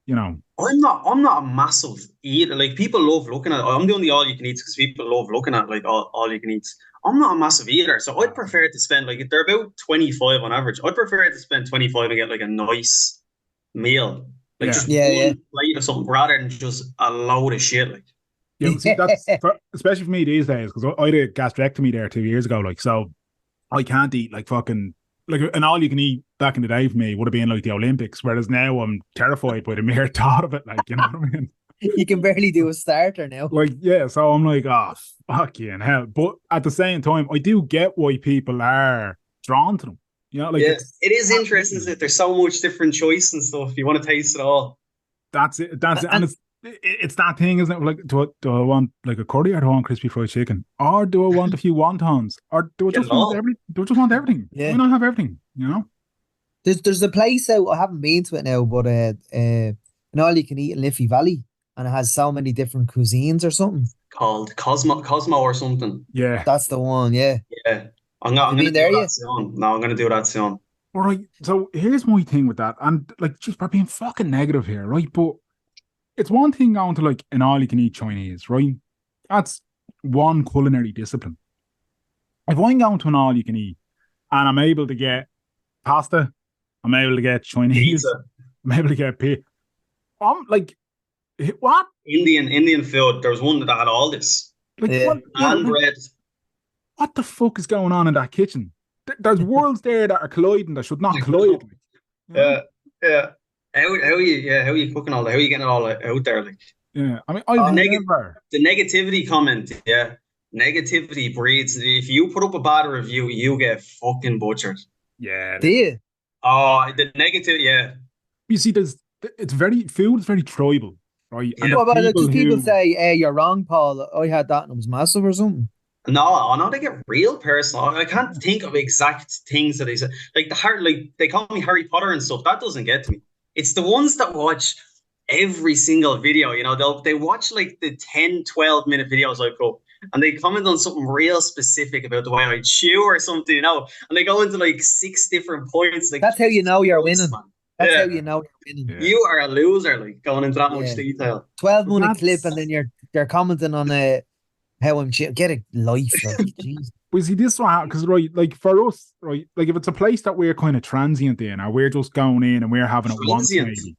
you know. I'm not a massive eater. Like, people love looking at. I'm doing the all you can eats because people love looking at like all you can eats. I'm not a massive eater, so I'd prefer to spend, like, they're about 25 on average. I'd prefer to spend 25 and get like a nice meal Like Yeah. just Yeah, one plate or something rather than just a load of shit. Like, Yeah, well, see, that's especially for me these days because I did a gastrectomy there 2 years ago. Like, so I can't eat like fucking like an all you can eat back in the day for me would have been like the Olympics, whereas now I'm terrified by the mere thought of it. Like, you know what I mean? you can barely do a starter now. Like, yeah, so I'm like, oh, fucking hell. But at the same time, I do get why people are drawn to them. You know, like yeah, it's it is interesting that there's so much different choice and stuff. You want to taste it all. that's it. That's it. And And it's that thing, isn't it? Like, do I want like a curry or do I want crispy fried chicken? Or do I want a few wontons? Or do I Get just it want all. everything? Do I just want everything? Why yeah, not have everything? You know? there's a place out. I haven't been to it now, but an all you can eat in Liffey Valley, and it has so many different cuisines or something. Called Cosmo or something. Yeah. That's the one. Yeah, Yeah, have I'm you gonna been do there that yet? soon. No, I'm gonna do that soon. All right. So here's my thing with that. And like, just we're being fucking negative here, right? But it's one thing going to like an all you can eat Chinese, right? That's one culinary discipline. If I'm going to an all you can eat and I'm able to get pasta, I'm able to get Chinese, Pizza, I'm able to get pizza. I'm like, what? Indian food. There was one that had all this Like Yeah, what? Yeah, and like bread. what the fuck is going on in that kitchen? There's worlds there that are colliding that should not collide. Like, you know? Yeah, yeah. How are you cooking all that? How are you getting it all out there? Like Yeah. I mean, the I've uh, never. the negativity comment. Yeah, negativity breeds. If you put up a bad review, you get fucking butchered. Yeah. do you? Oh, the negative. Yeah, You see, it's very food is very tribal, right? And yeah. the What about it? people Because people who, say, "Hey, you're wrong, Paul. I had that and it was massive or something." No, I know they get real personal. I can't think of exact things that they say. Like like they call me Harry Potter and stuff. That doesn't get to me. It's the ones that watch every single video. You know, they watch like the 10, 12 minute videos I put up and they comment on something real specific about the way I chew or something, you know, and they go into like 6 different points. Like, That's how you Jesus know you're Christ, winning. man. That's how Yeah, you know you're winning. yeah, you are a loser, like going into that much Yeah, detail. 12-minute clip, and then that's. you're commenting on how I'm get a life, like, jeez. But see, this one because right, like for us, right, like if it's a place that we're kind of transient in, or we're just going in and we're having it once, Transient. maybe.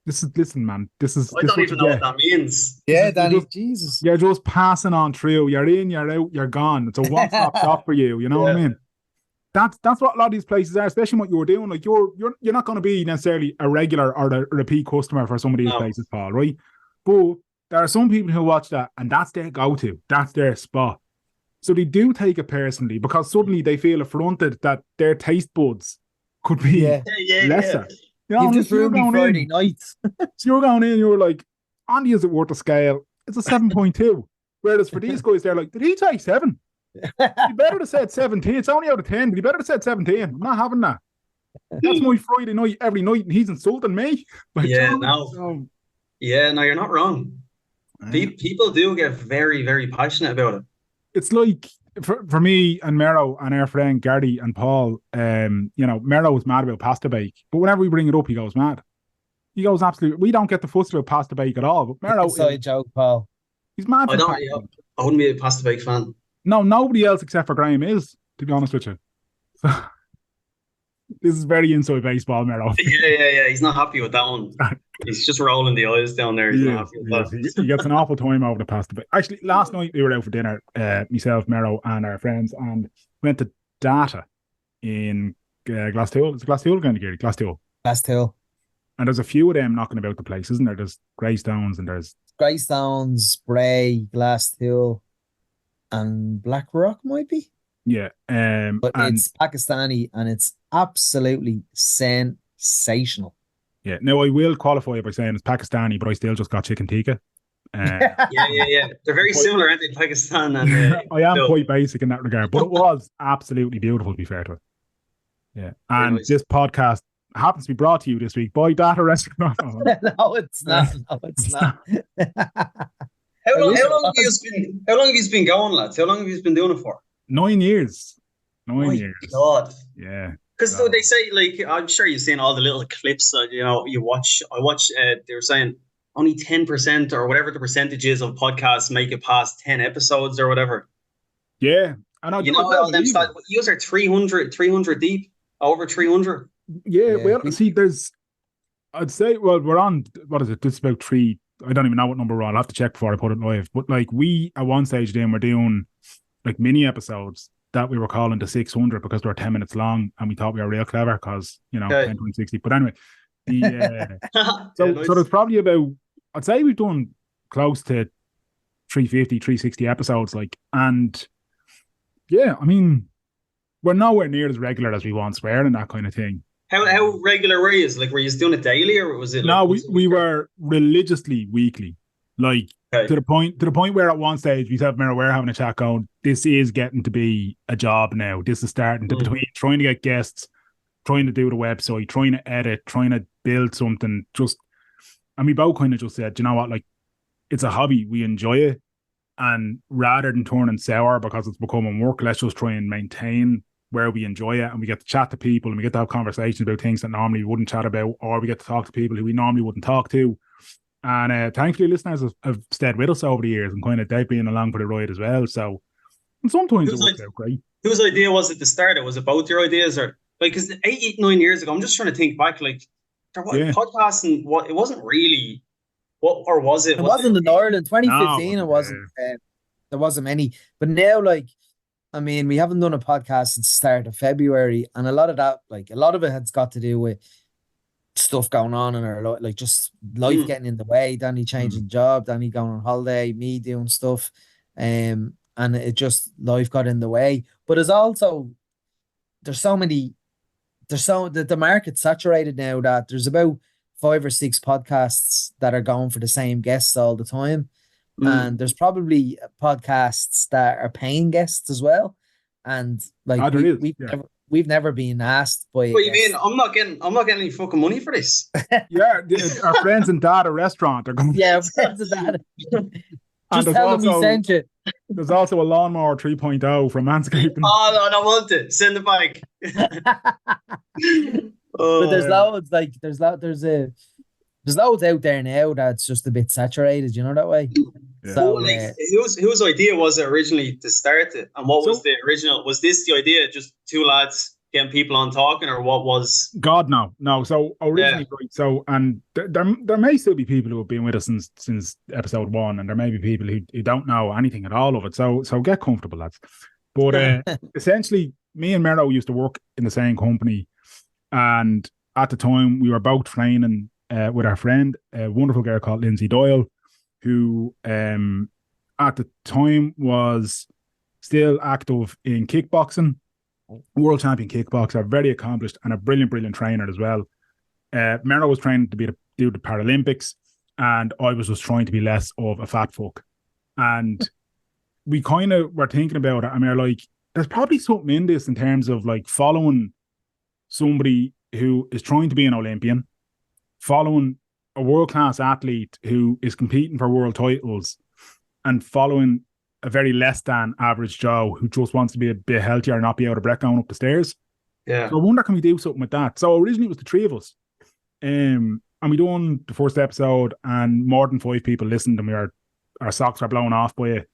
This is listen, man. This is I this is don't what you even know what get. that means. This Yeah, is Danny, Jesus. you're just passing on through. You're in, you're out, you're gone. It's a one-stop shop for you. You know what I Yeah. mean? That's what a lot of these places are, especially what you're doing. Like you're not going to be necessarily a regular or a repeat customer for some of these No. places, Paul, right? But there are some people who watch that and that's their go-to. That's their spot. So they do take it personally because suddenly they feel affronted that their taste buds could be Yeah, Yeah. lesser. You know, you've and just so you're ruined me going Friday in. nights. So you're going in, you're like, Andy, is it worth the scale? It's a 7.2. Whereas for these guys, they're like, did he say 7? He better have said 17. It's only out of 10, but he better have said 17. I'm not having that. That's my Friday night every night, and he's insulting me. Like, Yeah, you know, no. so, Yeah, no, you're not wrong. People do get very, very passionate about it. it's like for me and Mero and our friend Gary and Paul, you know, Mero was mad about pasta bake, but whenever we bring it up, he goes mad. He goes absolutely. We don't get the fuss about pasta bake at all, but Mero Inside joke, Paul. he's mad I for don't. pasta Yeah, bake. I wouldn't be a pasta bake fan. No, nobody else except for Graham is, to be honest with you. So this is very inside baseball, Mero. Yeah. He's not happy with that one. He's just rolling the eyes down there. He's He not is. happy with He is. that. He gets an awful time over the pasta bake. Actually, last night we were out for dinner, myself, Mero, and our friends, and went to Data in Glastool. It's Glastool going to get Glastool. Last hill. And there's a few of them knocking about the place, isn't there? There's Greystones and there's Greystones, Bray, Glass Hill, and Black Rock might be. yeah. But And it's Pakistani and it's absolutely sensational. yeah. Now I will qualify it by saying it's Pakistani, but I still just got chicken tikka. Yeah. They're very similar, aren't they? Pakistan and I am Phil. quite basic in that regard, but it was absolutely beautiful to be fair to it. Yeah. Very And nice. this podcast happens to be brought to you this week by Data Restaurant. No, it's not. No, it's not. How long have you been going, lads? How long have you been doing it for? 9 years. My 9 years. God. Yeah. Because So- they say, like, I'm sure you've seen all the little clips that, you know, you watch. I watch, they were saying only 10% or whatever the percentage is of podcasts make it past 10 episodes or whatever. Yeah. And I You don't know, them believe it. yours are 300 deep, over 300. Yeah, Yeah, well, we- see, there's I'd say, well, we're on, what is it? This is about three. I don't even know what number we're on. I'll have to check before I put it live. But like we, at one stage then, we're doing like mini episodes that we were calling the 600 because they were 10 minutes long and we thought we were real clever because, you know, Okay. 10, 20, 60. But anyway, the so Yeah, nice. so there's probably about, I'd say we've done close to 350, 360 episodes. Like, and yeah, I mean, we're nowhere near as regular as we once were and that kind of thing. How regular were you? Like, were you doing it daily or was it like No, once a we week? were religiously weekly, like Okay. to the point where at one stage we said, "Mira, we're having a chat going, this is getting to be a job now. This is starting to Mm. between trying to get guests, trying to do the website, trying to edit, trying to build something. Just and we both kind of just said, you know what, like it's a hobby, we enjoy it, and rather than turning sour because it's becoming work, let's just try and maintain where we enjoy it and we get to chat to people and we get to have conversations about things that normally we wouldn't chat about, or we get to talk to people who we normally wouldn't talk to. And thankfully, listeners have stayed with us over the years and kind of they've been along for the ride as well. So, and sometimes it Whose works like out great. whose idea was it to start it? Was it both your ideas or like because 8, 9 years ago? I'm just trying to think back. Like there was Yeah. podcasting. What it wasn't really. What or was it? It Was it? wasn't in Ireland. No, it 2015, it wasn't. wasn't. There wasn't many. But now, like, I mean, we haven't done a podcast since the start of February, and a lot of that, like, a lot of it has got to do with stuff going on in our life, like just life Mm, getting in the way. Danny changing job, Danny going on holiday, me doing stuff, and it just life got in the way. But it's also there's so many the market's saturated now that there's about 5 or 6 podcasts that are going for the same guests all the time. And mm. there's probably podcasts that are paying guests as well. And like Ah, there is. Yeah. we've never been asked by a What you mean? guest. I'm not getting any fucking money for this. Yeah. Our friends in Data Restaurant are going, Yeah, friends of that. and Just tell them we sent you. there's also a lawnmower 3.0 from Manscaping. Oh no, I don't want it. Send it back. But there's Oh, loads like there's loads out there now that's just a bit saturated, you know that way. Yeah. but So like, whose idea was it originally to start it, and what was So, the original? Was this the idea? Just two lads getting people on talking, or what was? God, no. So Yeah. originally, right, so and there may still be people who have been with us since episode one, and there may be people who don't know anything at all of it. So get comfortable, lads. But essentially, me and Mero used to work in the same company, and at the time we were both training with our friend, a wonderful girl called Lindsay Doyle, who at the time was still active in kickboxing. World champion kickboxer, very accomplished and a brilliant trainer as well. Mero was training to do the Paralympics, and I was just trying to be less of a fat fuck. And we kind of were thinking about it, and we were like, there's probably something in this in terms of like following somebody who is trying to be an Olympian, following a world-class athlete who is competing for world titles, and following a very less than average Joe who just wants to be a bit healthier and not be out of breath going up the stairs. Yeah. So I wonder, can we do something with that? So originally it was the three of us. And we done the first episode and more than 5 people listened, and our socks were blown off by it.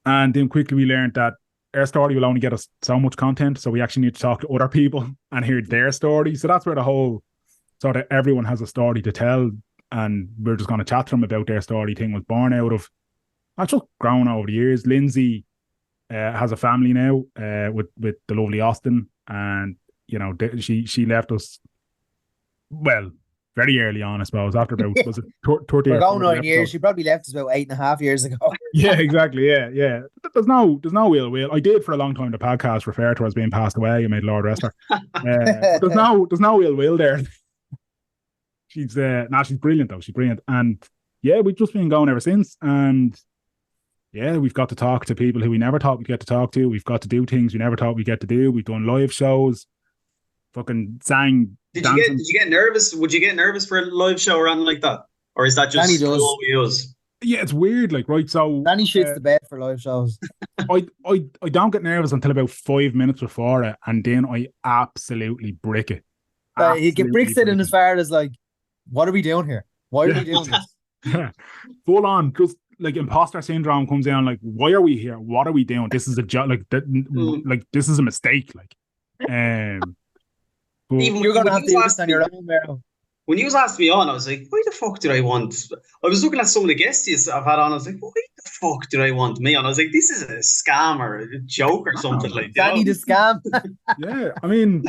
And then quickly we learned that our story will only get us so much content. So we actually need to talk to other people and hear their story. So that's where the whole sort of everyone has a story to tell, and we're just going to chat to them about their story thing was born out of. That's just grown over the years. Lindsay has a family now with the lovely Austin, and you know she left us well very early on, I suppose. After about was it 30 we're or going 40 9 years. episodes? She probably left us about 8.5 years ago. Yeah, exactly. Yeah. There's no ill will. I did for a long time the podcast refer to her as being passed away. I made Lord rest her. But there's no ill will there. She's she's brilliant though. She's brilliant, and yeah, we've just been going ever since. And yeah, we've got to talk to people who we never thought we'd get to talk to. We've got to do things we never thought we'd get to do. We've done live shows, fucking sang, dancing. Did you get nervous? Would you get nervous for a live show or anything like that, or is that just Danny does. all we use? Yeah, it's weird, like, right, so Danny shits the bed for live shows. I don't get nervous until about 5 minutes before it, and then I absolutely brick it. He get bricks it in as far as like, what are we doing here? Why are we doing this? Full on, just like imposter syndrome comes down. Like, why are we here? What are we doing? This is a job. Like that. Like this is a mistake. Like, but You're gonna have to do this on your own, Mero. when you was asked me on, I was like, why the fuck did I want? I was looking at some of the guests I've had on. I was like, why the fuck did I want me on? I was like, this is a scam or a joke or something like Danny the scam. Yeah, I mean,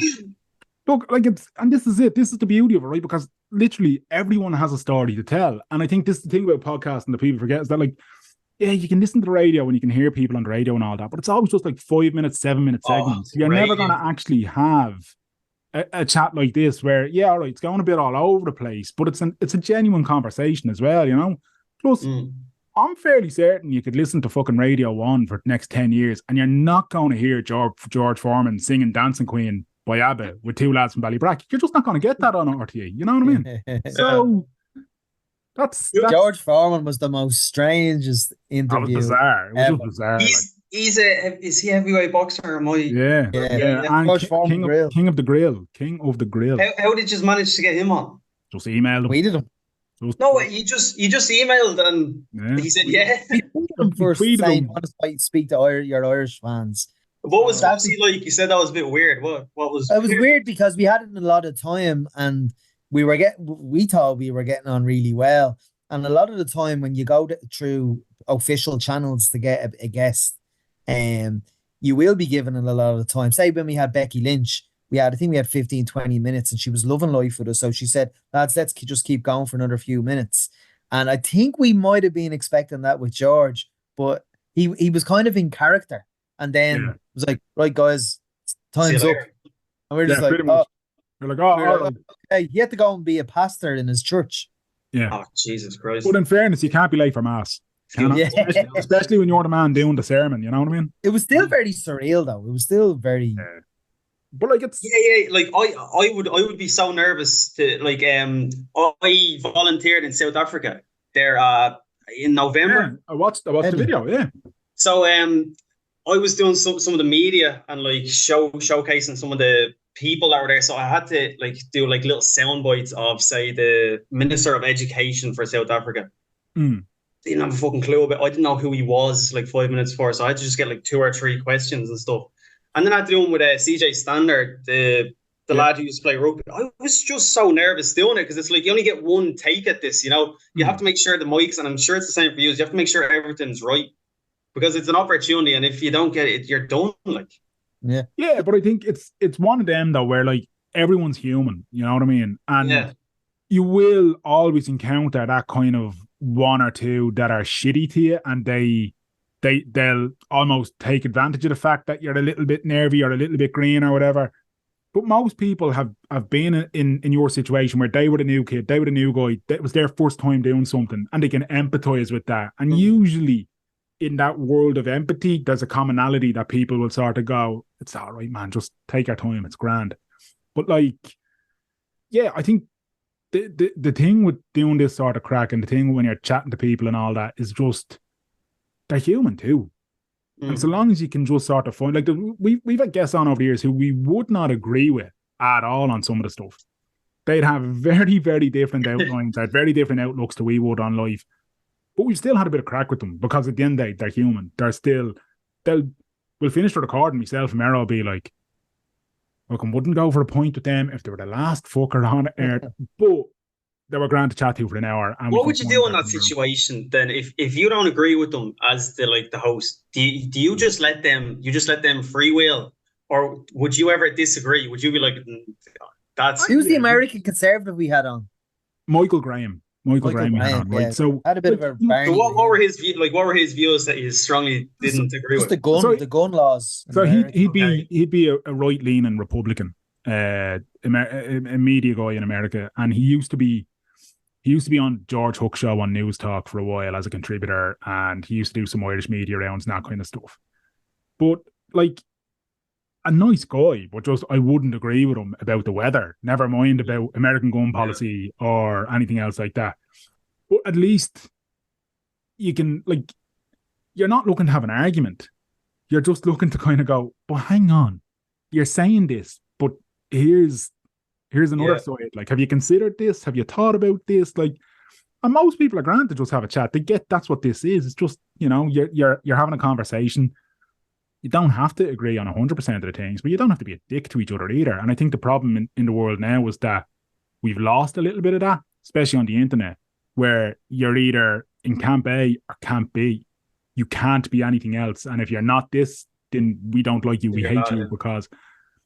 look, like and this is it. This is the beauty of it, right? Because literally everyone has a story to tell. And I think this is the thing about podcasting that people forget is that, like, yeah, you can listen to the radio and you can hear people on the radio and all that, but it's always just like 5 minutes, 7 minute segments. You're never going to actually have a chat like this where, yeah, all right, it's going a bit all over the place, but it's a genuine conversation as well, you know? Plus, I'm fairly certain you could listen to fucking Radio 1 for the next 10 years and you're not going to hear George Foreman singing Dancing Queen by ABBA with two lads from Ballybrack. You're just not going to get that on RTE, you know what I mean? So that's George Foreman was the most strangest interview. That was bizarre. It was just bizarre. Is he a heavyweight boxer? Yeah. And King of the Grill. How did you manage to get him on? Just emailed him. Tweeted him. No, you just emailed and he said yeah. We tweeted him first saying, "Want to speak to your Irish fans." What was he like? You said that was a bit weird. What was? It was weird because we hadn't a lot of time and we thought we were getting on really well. And a lot of the time when you go through official channels to get a guest, you will be given a lot of the time. Say when we had Becky Lynch, I think we had 15, 20 minutes and she was loving life with us. So she said, lads, let's just keep going for another few minutes. And I think we might have been expecting that with George, but he was kind of in character. And then it was like, right, guys, time's up. And we're just like, we're like, oh, okay, he had to go and be a pastor in his church. Yeah. Oh, Jesus Christ. But in fairness, you can't be late for mass. Especially when you're the man doing the sermon, you know what I mean? It was still very surreal, though. It was still very. But like it's like I would be so nervous to like I volunteered in South Africa there in November. I watched the video. Yeah. So I was doing some of the media and like showcasing some of the people that were there. So I had to like do like little sound bites of, say, the Minister of Education for South Africa. Didn't have a fucking clue about. I didn't know who he was like 5 minutes before, so I had to just get like 2 or 3 questions and stuff. And then I had to do them with CJ Standard, the lad who used to play rugby. I was just so nervous doing it because it's like you only get one take at this, you know. You have to make sure the mics, and I'm sure it's the same for you. You have to make sure everything's right because it's an opportunity, and if you don't get it, you're done. Like, yeah. But I think it's one of them though where like everyone's human, you know what I mean, and you will always encounter that kind of one or two that are shitty to you, and they'll almost take advantage of the fact that you're a little bit nervy or a little bit green or whatever. But most people have been in your situation where they were the new kid, they were the new guy, that was their first time doing something, and they can empathize with that. And usually in that world of empathy, there's a commonality that people will sort of go, it's all right, man, just take our time, it's grand. But like, yeah, I think the thing with doing this sort of crack and the thing when you're chatting to people and all that is just, they're human too. And so long as you can just sort of find, like, we've had guests on over the years who we would not agree with at all on some of the stuff. They'd have very, very different outlines, had very different outlooks to we would on life. But we've still had a bit of crack with them because at the end of the day, they're human. We'll finish the recording, myself and Mero will be like, look, I wouldn't go for a point with them if they were the last fucker on earth. But they were grand to chat to for an hour. And what would you do in that situation then? If you don't agree with them as the host, do you just let them freewheel, or would you ever disagree? Would you be like, who's the American conservative we had on? Michael Graham. Michael Graham, right? Yeah. So had a bit of a so what were his views? Like, what were his views that he strongly didn't agree with? The gun laws. So he'd be a right leaning Republican, a media guy in America, and he used to be on George Hook show on News Talk for a while as a contributor, and he used to do some Irish media rounds and that kind of stuff. But like, a nice guy, but just I wouldn't agree with him about the weather. Never mind about American gun policy or anything else like that. But at least you can, like, you're not looking to have an argument. You're just looking to kind of go, but hang on, you're saying this, but here's another side. Like, have you considered this? Have you thought about this? Like, and most people are grand to just have a chat. They get that's what this is. It's just, you know, you're having a conversation. You don't have to agree on 100% of the things, but you don't have to be a dick to each other either. And I think the problem in the world now is that we've lost a little bit of that, especially on the internet, where you're either in camp A or camp B. You can't be anything else. And if you're not this, then we don't like you. We hate you, because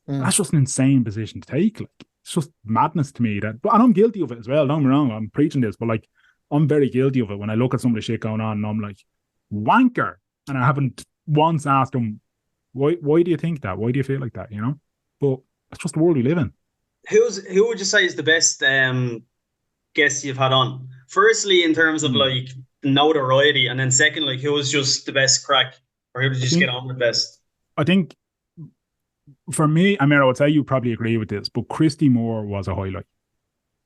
that's just an insane position to take. Like, it's just madness to me. And I'm guilty of it as well. Don't get me wrong, I'm preaching this, but like, I'm very guilty of it when I look at some of the shit going on and I'm like, wanker. And I haven't once asked him, why do you think that? Why do you feel like that? You know? But it's just the world we live in. Who would you say is the best guest you've had on? Firstly, in terms of like notoriety, and then second, like, who was just the best crack, or who did you just get on with best? I think for me, Amira, I would say you probably agree with this, but Christy Moore was a highlight.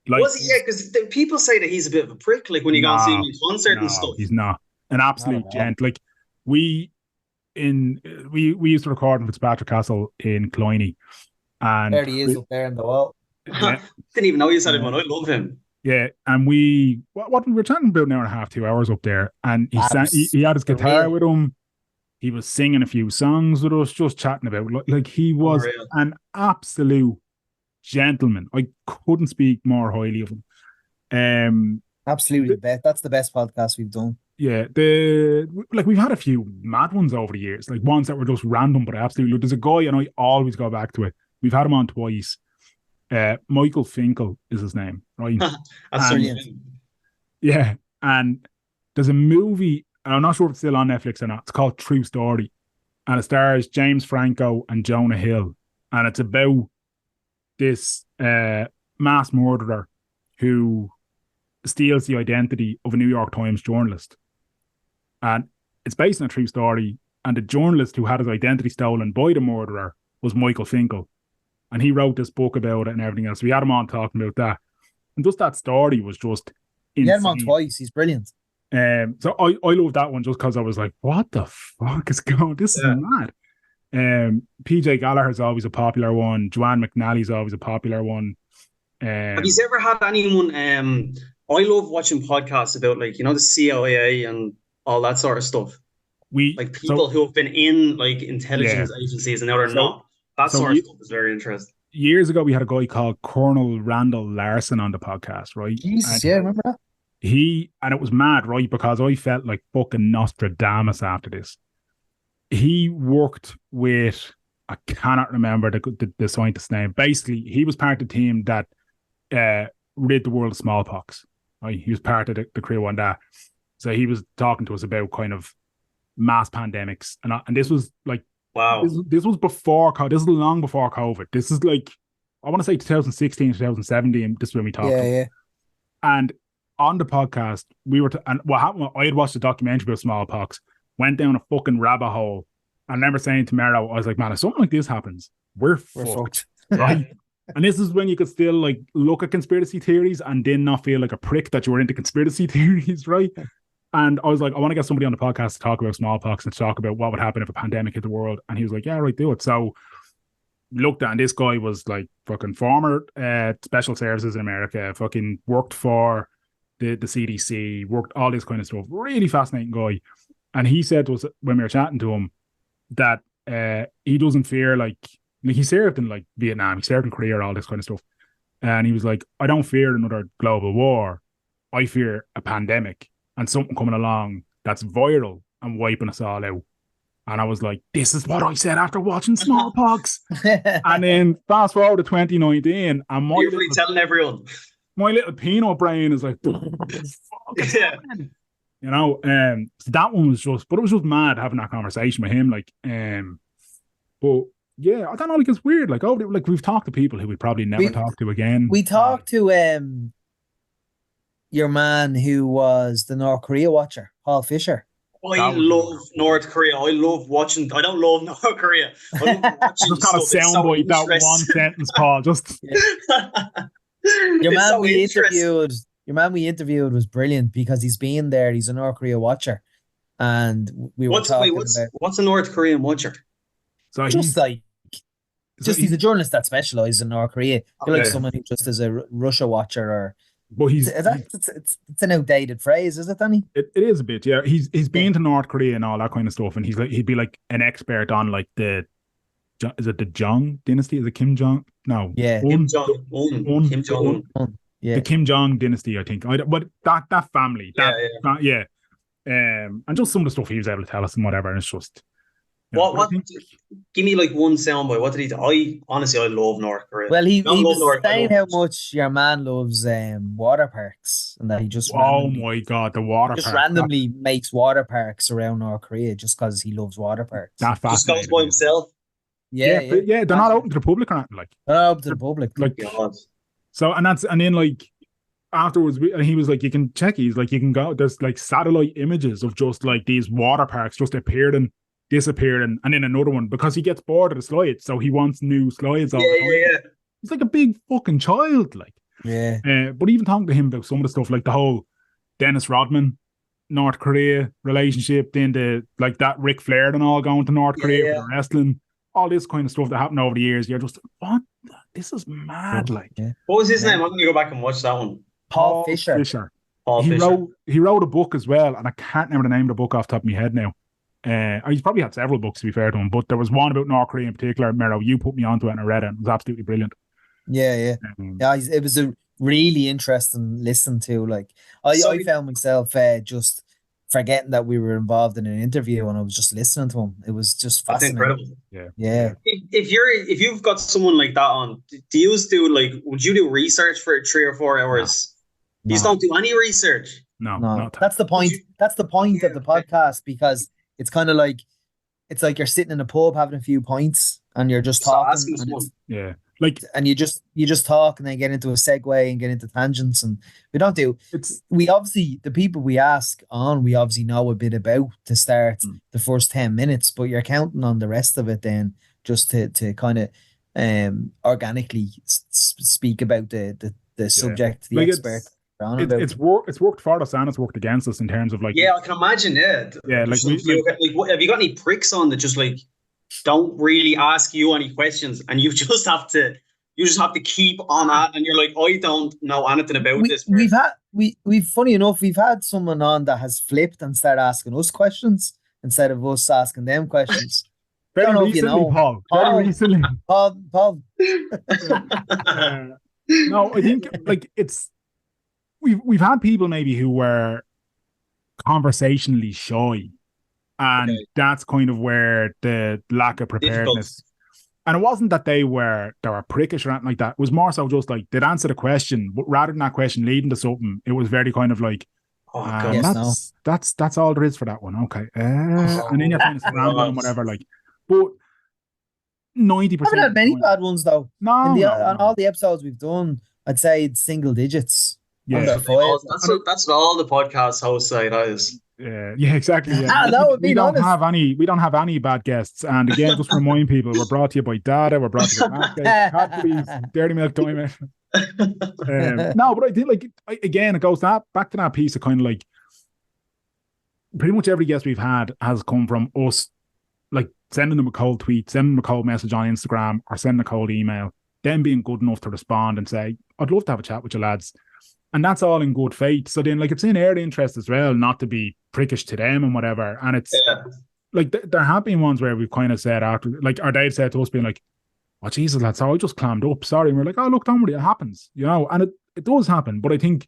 Like, was he? Yeah, because people say that he's a bit of a prick, like when you go and see him in concert and stuff. He's not. An absolute gent. Like, we used to record in Fitzpatrick Castle in Cloyney, and there he is up there in the wall. Yeah. Didn't even know you said him. I love him. Yeah, and we were chatting about an hour and a half, 2 hours up there, and he had his guitar with him. He was singing a few songs with us, just chatting about, like he was an absolute gentleman. I couldn't speak more highly of him. Absolutely the best. That's the best podcast we've done. Yeah, we've had a few mad ones over the years, like ones that were just random, but absolutely. There's a guy, and I always go back to it. We've had him on twice. Michael Finkel is his name, right? That's brilliant. Yeah, and there's a movie, and I'm not sure if it's still on Netflix or not. It's called True Story, and it stars James Franco and Jonah Hill, and it's about this mass murderer who steals the identity of a New York Times journalist, and it's based on a true story. And the journalist who had his identity stolen by the murderer was Michael Finkel, and he wrote this book about it and everything else. We had him on talking about that, and just that story was just insane. You had him on twice. He's brilliant. So I love that one just because I was like, what the fuck is going? This is mad. PJ Gallagher's always a popular one. Joanne McNally's always a popular one. Have you ever had anyone? I love watching podcasts about, like, you know, the CIA and all that sort of stuff. Like people who have been in like intelligence agencies and now they're not. That sort of stuff is very interesting. Years ago, we had a guy called Colonel Randall Larson on the podcast, right? Jesus, yeah, remember that? And it was mad, right? Because I felt like fucking Nostradamus after this. He worked with, I cannot remember the scientist's name. Basically, he was part of the team that rid the world of smallpox. Right? He was part of the crew on that. So he was talking to us about kind of mass pandemics. And this was like, wow. This was before, this is long before COVID. This is like, I want to say 2016, 2017. This is when we talked. Yeah. And on the podcast, and what happened, I had watched a documentary about smallpox, went down a fucking rabbit hole. I remember saying to Mero, I was like, man, if something like this happens, we're fucked. Right? And this is when you could still like look at conspiracy theories and then not feel like a prick that you were into conspiracy theories, right? And I was like, I want to get somebody on the podcast to talk about smallpox and to talk about what would happen if a pandemic hit the world. And he was like, yeah, right, do it. So looked at, and this guy was like fucking former special services in America, fucking worked for the CDC, worked all this kind of stuff. Really fascinating guy. And he said to us when we were chatting to him that he doesn't fear like he served in like Vietnam, he served in Korea, all this kind of stuff. And he was like, I don't fear another global war. I fear a pandemic and something coming along that's viral and wiping us all out. And I was like, this is what I said after watching smallpox. And then fast forward to 2019, and you're telling everyone. My little peanut brain is like, fuck, yeah. You know, so that one was just, but it was just mad having that conversation with him. Like, but yeah, I don't know, like it's weird. Like, like we've talked to people who we probably never talk to again. We talked to your man who was the North Korea watcher, Paul Fisher. I love North Korea. I love watching. I don't love North Korea. I love watching. Just kind of soundbite that one sentence, Paul. Just your man we interviewed was brilliant because he's been there. He's a North Korea watcher, and we were talking about what's a North Korean watcher. So he's he's a journalist that specializes in North Korea. I feel like someone who just is a Russia watcher or. But it's an outdated phrase, is it, Danny? It is a bit, yeah. He's been to North Korea and all that kind of stuff, and he'd be like an expert on like the Is it the Jong dynasty? Is it Kim Jong? No, Yeah. Kim Un, the Jong Un. Un, Kim the Jong Un, Un. the Yeah. Kim Jong dynasty, I think. But that family, Yeah, yeah. yeah, and just some of the stuff he was able to tell us and whatever. And it's just, but I What? think, Give me like one soundbite. What did he do? I honestly, I love North Korea. Well, Not he love was North. I saying love how it. much your man loves water parks and that he just oh randomly my God, the water just park, randomly makes water parks around North Korea just because he loves water parks. that Just goes fascinated by me. himself. Yeah, yeah. Yeah, they're not open to the public or anything. Like, Up to the public. like, God. so, and then like afterwards, he was like, you can check. He's like, you can go. There's like satellite images of just like these water parks just appeared and disappeared, and then another one because he gets bored of the slides, so he wants new slides all Yeah, the time. yeah, yeah. He's like a big fucking child, like. Yeah. But even talking to him about some of the stuff, like the whole Dennis Rodman, North Korea relationship, then the like that Ric Flair and all going to North Yeah, Korea for yeah. the wrestling, all this kind of stuff that happened over the years. You're just what? This is mad, like. Yeah. What was his Yeah. name? I'm gonna go back and watch that one. Paul Fisher. Paul He Fisher. wrote a book as well, and I can't remember the name of the book off the top of my head now. He's probably had several books to be fair to him, but there was one about North Korea in particular. Mero, you put me onto it and I read it. It was absolutely brilliant. Yeah, yeah. Yeah, it was a really interesting listen to. Like I found myself just forgetting that we were involved in an interview and I was just listening to him. It was just That's fascinating. incredible. Yeah. If you've got someone like that on, do you do like would you do research for 3 or 4 hours? You just don't do any research. No. That's the point. That's the point of the podcast because it's kind of like it's like you're sitting in a pub having a few pints and you're just talking and like and you just talk and then get into a segue and get into tangents and we obviously the people we ask on we obviously know a bit about to start the first 10 minutes, but you're counting on the rest of it then just to kind of organically speak about the subject, the like expert. It's worked for us and it's worked against us in terms of like I can imagine like have you got any pricks on that just like don't really ask you any questions and you just have to keep on at and you're like I don't know anything about this. We've funny enough we've had someone on that has flipped and started asking us questions instead of us asking them questions. Very recently, Paul. Very recently. Paul. No, I think like it's we've had people maybe who were conversationally shy, and that's kind of where the lack of preparedness. And it wasn't that they were prickish or anything like that. It was more so just like they'd answer the question, but rather than that question leading to something, it was very kind of like, that's all there is for that one. Okay, and then you're kind of scrambling and whatever. Like, but 90%. I haven't had many bad ones though. No, on all the episodes we've done, I'd say it's single digits. Yeah, that's what all the podcast hosts say. That is. Yeah, exactly. Yeah. We don't have any bad guests. And again, just remind people, we're brought to you by Dada. We're brought to you by Manscaped, Cadbury's, Dairy Milk Diamond. No, but I did like again. It goes back to that piece of kind of like pretty much every guest we've had has come from us, like sending them a cold tweet, sending them a cold message on Instagram, or sending a cold email. Them being good enough to respond and say, "I'd love to have a chat with you lads." And that's all in good faith. So then, like, it's in their interest as well, not to be prickish to them and whatever. And it's like there have been ones where we've kind of said after, like, our dad said to us, being like, "Oh Jesus, lads, I just clammed up. Sorry." And we're like, "Oh, look, don't worry, it happens, you know." And it does happen. But I think,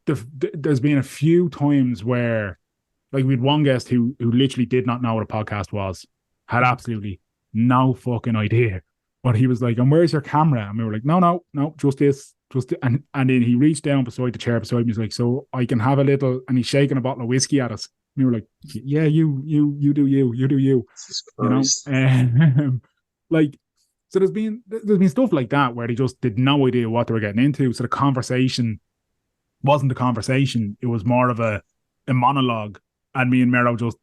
there's been a few times where, like, we had one guest who literally did not know what a podcast was, had absolutely no fucking idea. But he was like, "And where's your camera?" And we were like, no, just this. And then he reached down beside the chair beside me. He's like, "So I can have a little," and he's shaking a bottle of whiskey at us. And we were like, "Yeah, you do you do." You know, like, so there's been stuff like that where they just did no idea what they were getting into. So the conversation wasn't a conversation; it was more of a monologue, and me and Mero just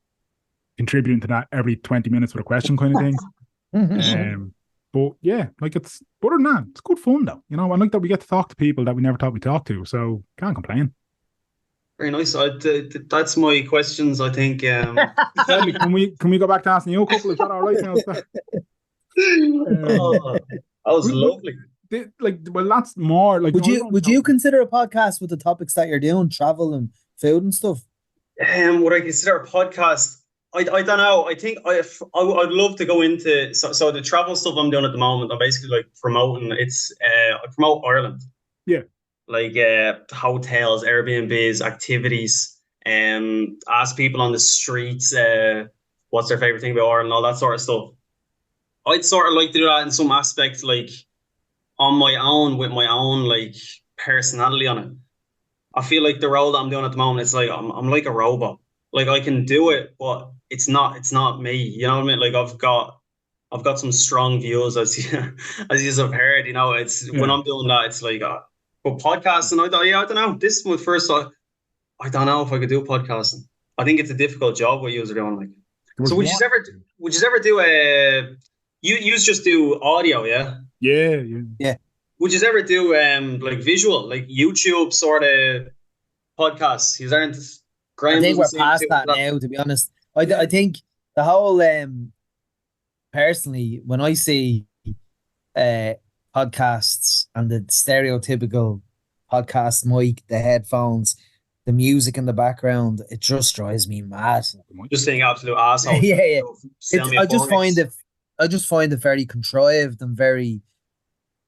contributing to that every 20 minutes with a question kind of thing. But yeah, like it's other than that, it's good fun though. You know, I like that we get to talk to people that we never thought we'd talk to, so can't complain. Very nice. That's my questions. I think. Can we go back to asking you a couple? Is that all right now? That was lovely. Well, that's more like. Would you consider a podcast with the topics that you're doing, travel and food and stuff? Would I consider a podcast? I don't know. I think I'd love to go into so the travel stuff I'm doing at the moment. I'm basically like promoting. I promote Ireland, Yeah. like hotels, Airbnbs, activities, ask people on the streets what's their favorite thing about Ireland, all that sort of stuff. I'd sort of like to do that in some aspects, like on my own with my own like personality on it. I feel like the role that I'm doing at the moment is like I'm like a robot. Like I can do it, but it's not me. You know what I mean? Like I've got some strong views as as you have heard. You know, it's when Yeah. I'm doing that, it's like but podcasting. I don't know. This is my first. I don't know if I could do podcasting. I think it's a difficult job what you're doing. Like, There was so one. would you ever do a you just do audio, yeah? Yeah, yeah. Yeah. Would you ever do like visual, like YouTube sort of podcasts? You aren't I Graham think doesn't we're seem past to that that. now, to be honest. Yeah. I think the whole personally, when I see uh podcasts and the stereotypical podcast mic, the headphones, the music in the background, it just drives me mad. Just saying absolute assholes. Yeah, yeah. Sell It's me a phone mix. I just find it very contrived and very,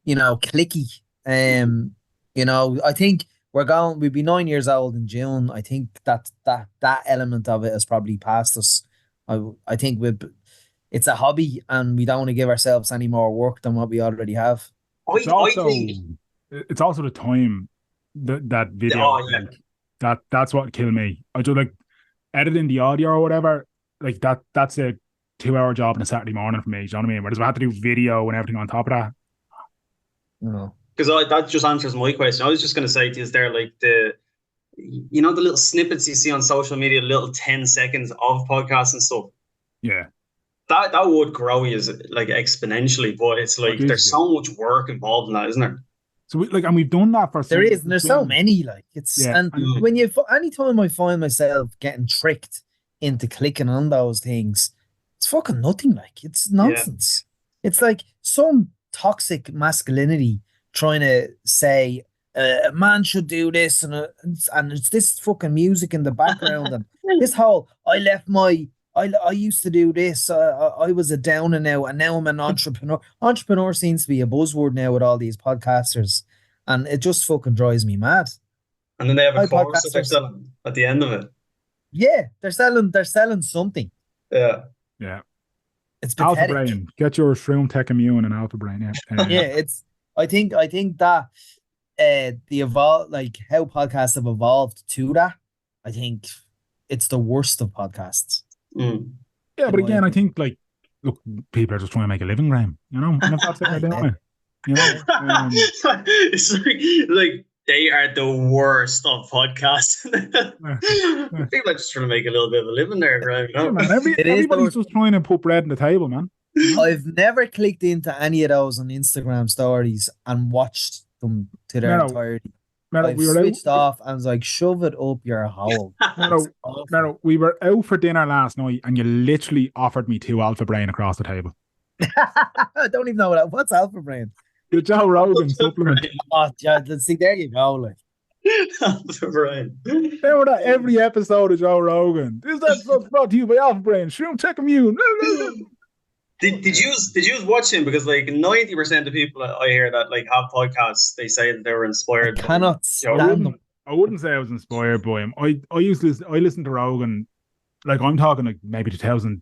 clicky. I think we'll be 9 years old in June. I think that element of it has probably passed us. I think it's a hobby and we don't want to give ourselves any more work than what we already have. It's I think. also the time that video Oh yeah. like, that's what killed me. I just like editing the audio or whatever. Like that's a 2 hour job on a Saturday morning for me. Do you know what I mean? Whereas I have to do video and everything on top of that. No. Because that just answers my question. I was just going to say to you, is there like the little snippets you see on social media, little 10 seconds of podcasts and stuff. Yeah. That would grow you like exponentially, but it's like there's so much work involved in that, isn't there? So and we've done that for There is, and there's so many. Like and when anytime I find myself getting tricked into clicking on those things, it's fucking nothing. Like it's nonsense. Yeah. It's like some toxic masculinity trying to say a man should do this, and it's this fucking music in the background, and this whole I used to do this. I was a down and out, and now I'm an entrepreneur. Entrepreneur seems to be a buzzword now with all these podcasters, and it just fucking drives me mad. And then they have a course that they're selling at the end of it. Yeah, they're selling something. Yeah. Yeah. It's pathetic. Alpha Brain. Get your Shroom Tech Immune and Alpha Brain. Yeah. Yeah, I think that like how podcasts have evolved to that, I think it's the worst of podcasts. Mm. Yeah, but again, I think like look, people are just trying to make a living, Graham. And if that's what they're doing, it's like they are the worst of podcasts. People are just trying to make a little bit of a living there, Graham. Yeah, man, everybody's just trying to put bread on the table, man. I've never clicked into any of those on Instagram stories and watched them to their entirety. I've switched off and was like, shove it up your hole. We were out for dinner last night and you literally offered me 2 Alpha Brain across the table. I don't even know what's Alpha Brain. The Joe Rogan supplement. Oh, let's see, there you go. Like. Alpha Brain. They were at every episode of Joe Rogan. This episode's brought to you by Alpha Brain. Shroom Tech Immune. Did you watch him? Because like 90% of people I hear that like have podcasts, they say that they were inspired. I cannot stand them. I wouldn't say I was inspired by him. I listened to Rogan, like I'm talking like maybe 2000,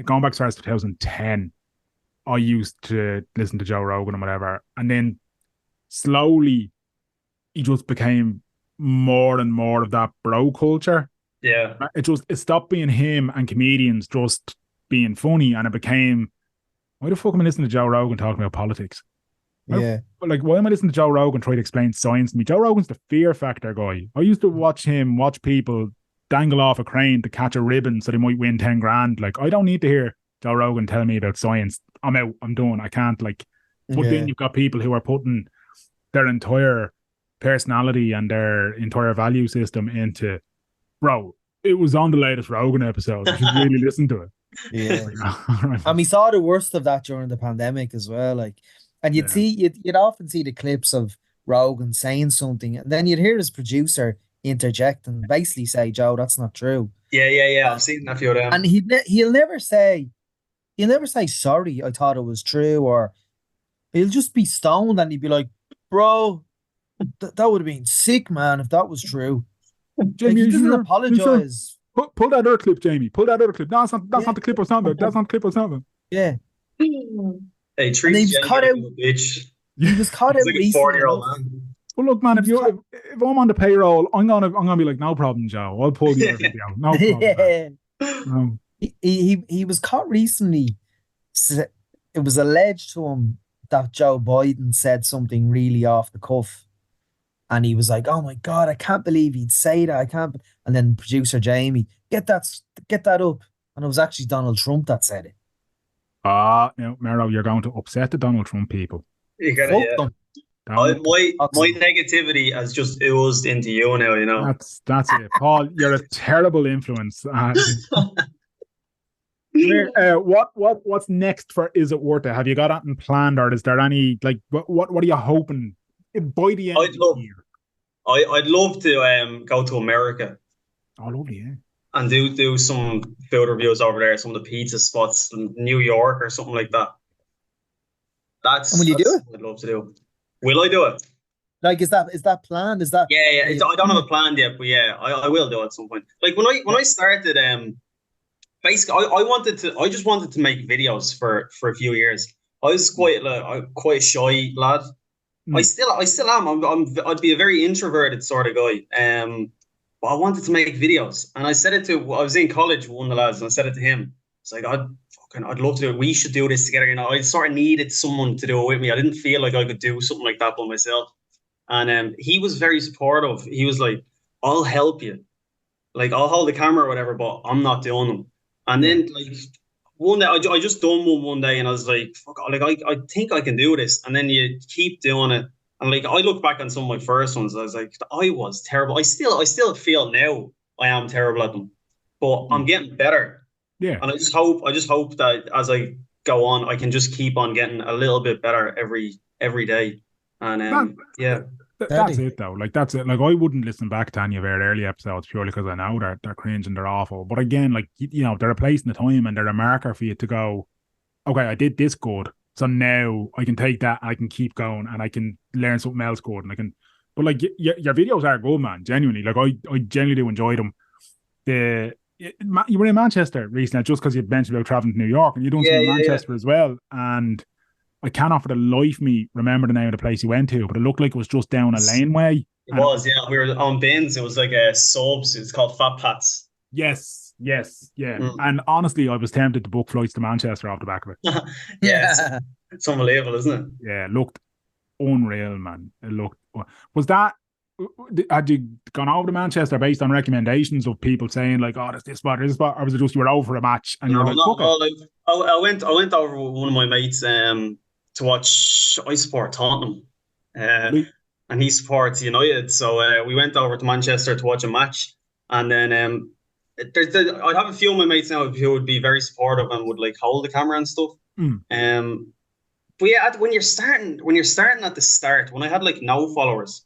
going back as far as 2010. I used to listen to Joe Rogan and whatever, and then slowly he just became more and more of that bro culture. Yeah, it stopped being him and comedians just being funny, and it became, why the fuck am I listening to Joe Rogan talking about politics? Yeah. Why am I listening to Joe Rogan try to explain science to me? Joe Rogan's the fear factor guy. I used to watch people dangle off a crane to catch a ribbon so they might win 10 grand. Like, I don't need to hear Joe Rogan tell me about science. I'm out. I'm done. I can't but then you've got people who are putting their entire personality and their entire value system into, bro, it was on the latest Rogan episode. You should really listen to it. Yeah. And we saw the worst of that during the pandemic as well. Like, and you'd often see the clips of Rogan saying something, and then you'd hear his producer interject and basically say, Joe, that's not true. Yeah. Uh, I've seen a few of them. and he'll never say sorry. I thought it was true, or he'll just be stoned and he'd be like, "Bro, that would have been sick, man, if that was true." Like Jamie, he are you doesn't sure? You sure? apologize. Pull that other clip, Jamie. Pull that other clip. No, that's Yeah, not the clip or something. That's not the clip or something. yeah. Hey, And treats Jamie like a little bitch. he was caught He's out like a recently 40-year-old enough. man. Well, look, man, He was caught. if I'm on the payroll, I'm gonna be like, no problem, Joe. I'll pull the other video. No problem, man. Yeah. No. He was caught recently. S- It was alleged to him that Joe Biden said something really off the cuff, and he was like, "Oh my God, I can't believe he'd say that. I can't." And then producer Jamie, get that up, and it was actually Donald Trump that said it. No, Mero, you're going to upset the Donald Trump people. You gotta, Fuck yeah. them. Don't. My negativity has just oozed into you now, you know. That's it, Paul. You're a terrible influence. Come here. What's next for Is It Worth It? Have you got anything planned, or is there any like what are you hoping by the end of I'd the love, year? I'd love to go to America Oh, lovely, yeah. and do some food reviews over there, some of the pizza spots in New York or something like that. And will you do That's it? what I'd love to do. Will I do it? Like, is that planned? Is that Yeah. are you I don't have doing a plan yet, but yeah, I will do it at some point. Like when I started, basically I just wanted to make videos for a few years. I was quite a shy lad. Mm. I still am. I'd be a very introverted sort of guy. But I wanted to make videos, and I was in college with one of the lads, and I said it to him. It's like I'd love to do it. We should do this together. You know, I sort of needed someone to do it with me. I didn't feel like I could do something like that by myself. And he was very supportive. He was like, "I'll help you. Like I'll hold the camera or whatever, but I'm not doing them." And Yeah. then like one day, I just done one day, and I was like, "Fuck, like I think I can do this." And then you keep doing it, and like I look back on some of my first ones, I was like, I was terrible. I still feel now I am terrible at them, but I'm Mm. getting better, Yeah. and I just hope that as I go on, I can just keep on getting a little bit better every day. And That, yeah, that's Daddy? it though. Like that's it. Like I wouldn't listen back to any of our early episodes purely because I know they're cringe and they're awful. But again, like they're a place in the time and they're a marker for you to go, okay, I did this good. So now I can take that, I can keep going, and I can learn something else good, and I can. But like your videos are good, man. Genuinely, like I genuinely do enjoy them. You were in Manchester recently, just because you mentioned about traveling to New York, and you're doing some in yeah. Manchester as well. And I cannot for the life of me remember the name of the place you went to, but it looked like it was just down a laneway. It And it was, was yeah. We were on bins. It was like a subs. It's called Fat Pats. yes, yeah. Mm. And honestly, I was tempted to book flights to Manchester off the back of it. Yeah, Yeah. it's unbelievable, isn't it? Yeah, it looked unreal, man. It looked. Was that? Had you gone over to Manchester based on recommendations of people saying like, "Oh, there's this spot," or was it just you were over for a match and you were No, like, not "Fuck at it"? all. Like, I went over with one of my mates to watch. I support Tottenham, uh, Really? and he supports United. So we went over to Manchester to watch a match, and then I'd have a few of my mates now who would be very supportive and would like hold the camera and stuff. Mm. But yeah, when you're starting at the start, when I had like no followers,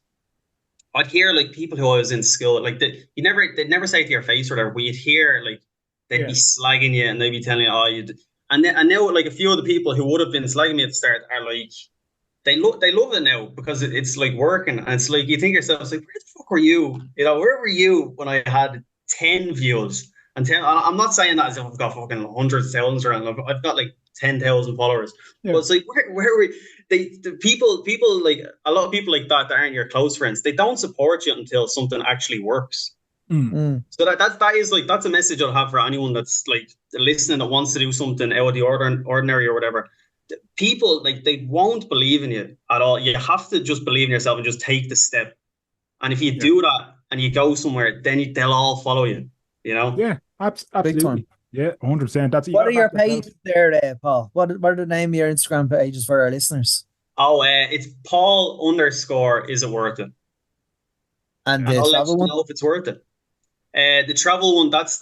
I'd hear like people who I was in school, like they'd never say it to your face or whatever, but you'd hear like they'd be Yeah, slagging you and they'd be telling you, oh, and now like a few of the people who would have been slagging me at the start are like, they love it now because it's like working, and it's like you think to yourself, it's like, where the fuck were you? You know, where were you when I had 10 views and 10? I'm not saying that as if I've got fucking hundreds of thousands around. I've got like 10,000 followers, but yeah, it's like where were the people like a lot of people like that aren't your close friends. They don't support you until something actually works. mm. Mm. So that is like that's a message I'll have for anyone that's like listening that wants to do something out of the ordinary or whatever. People like they won't believe in you at all. You have to just believe in yourself and just take the step. And if you Yeah, do that and you go somewhere, then they'll all follow you. You know. yeah. Big time. Absolutely. Yeah, 100%. That's you What got are to your back yourself. pages there, Paul? What are the name of your Instagram pages for our listeners? Oh, it's Paul underscore is it worth it? And And the I'll let travel you one? know if it's worth it. The travel one, that's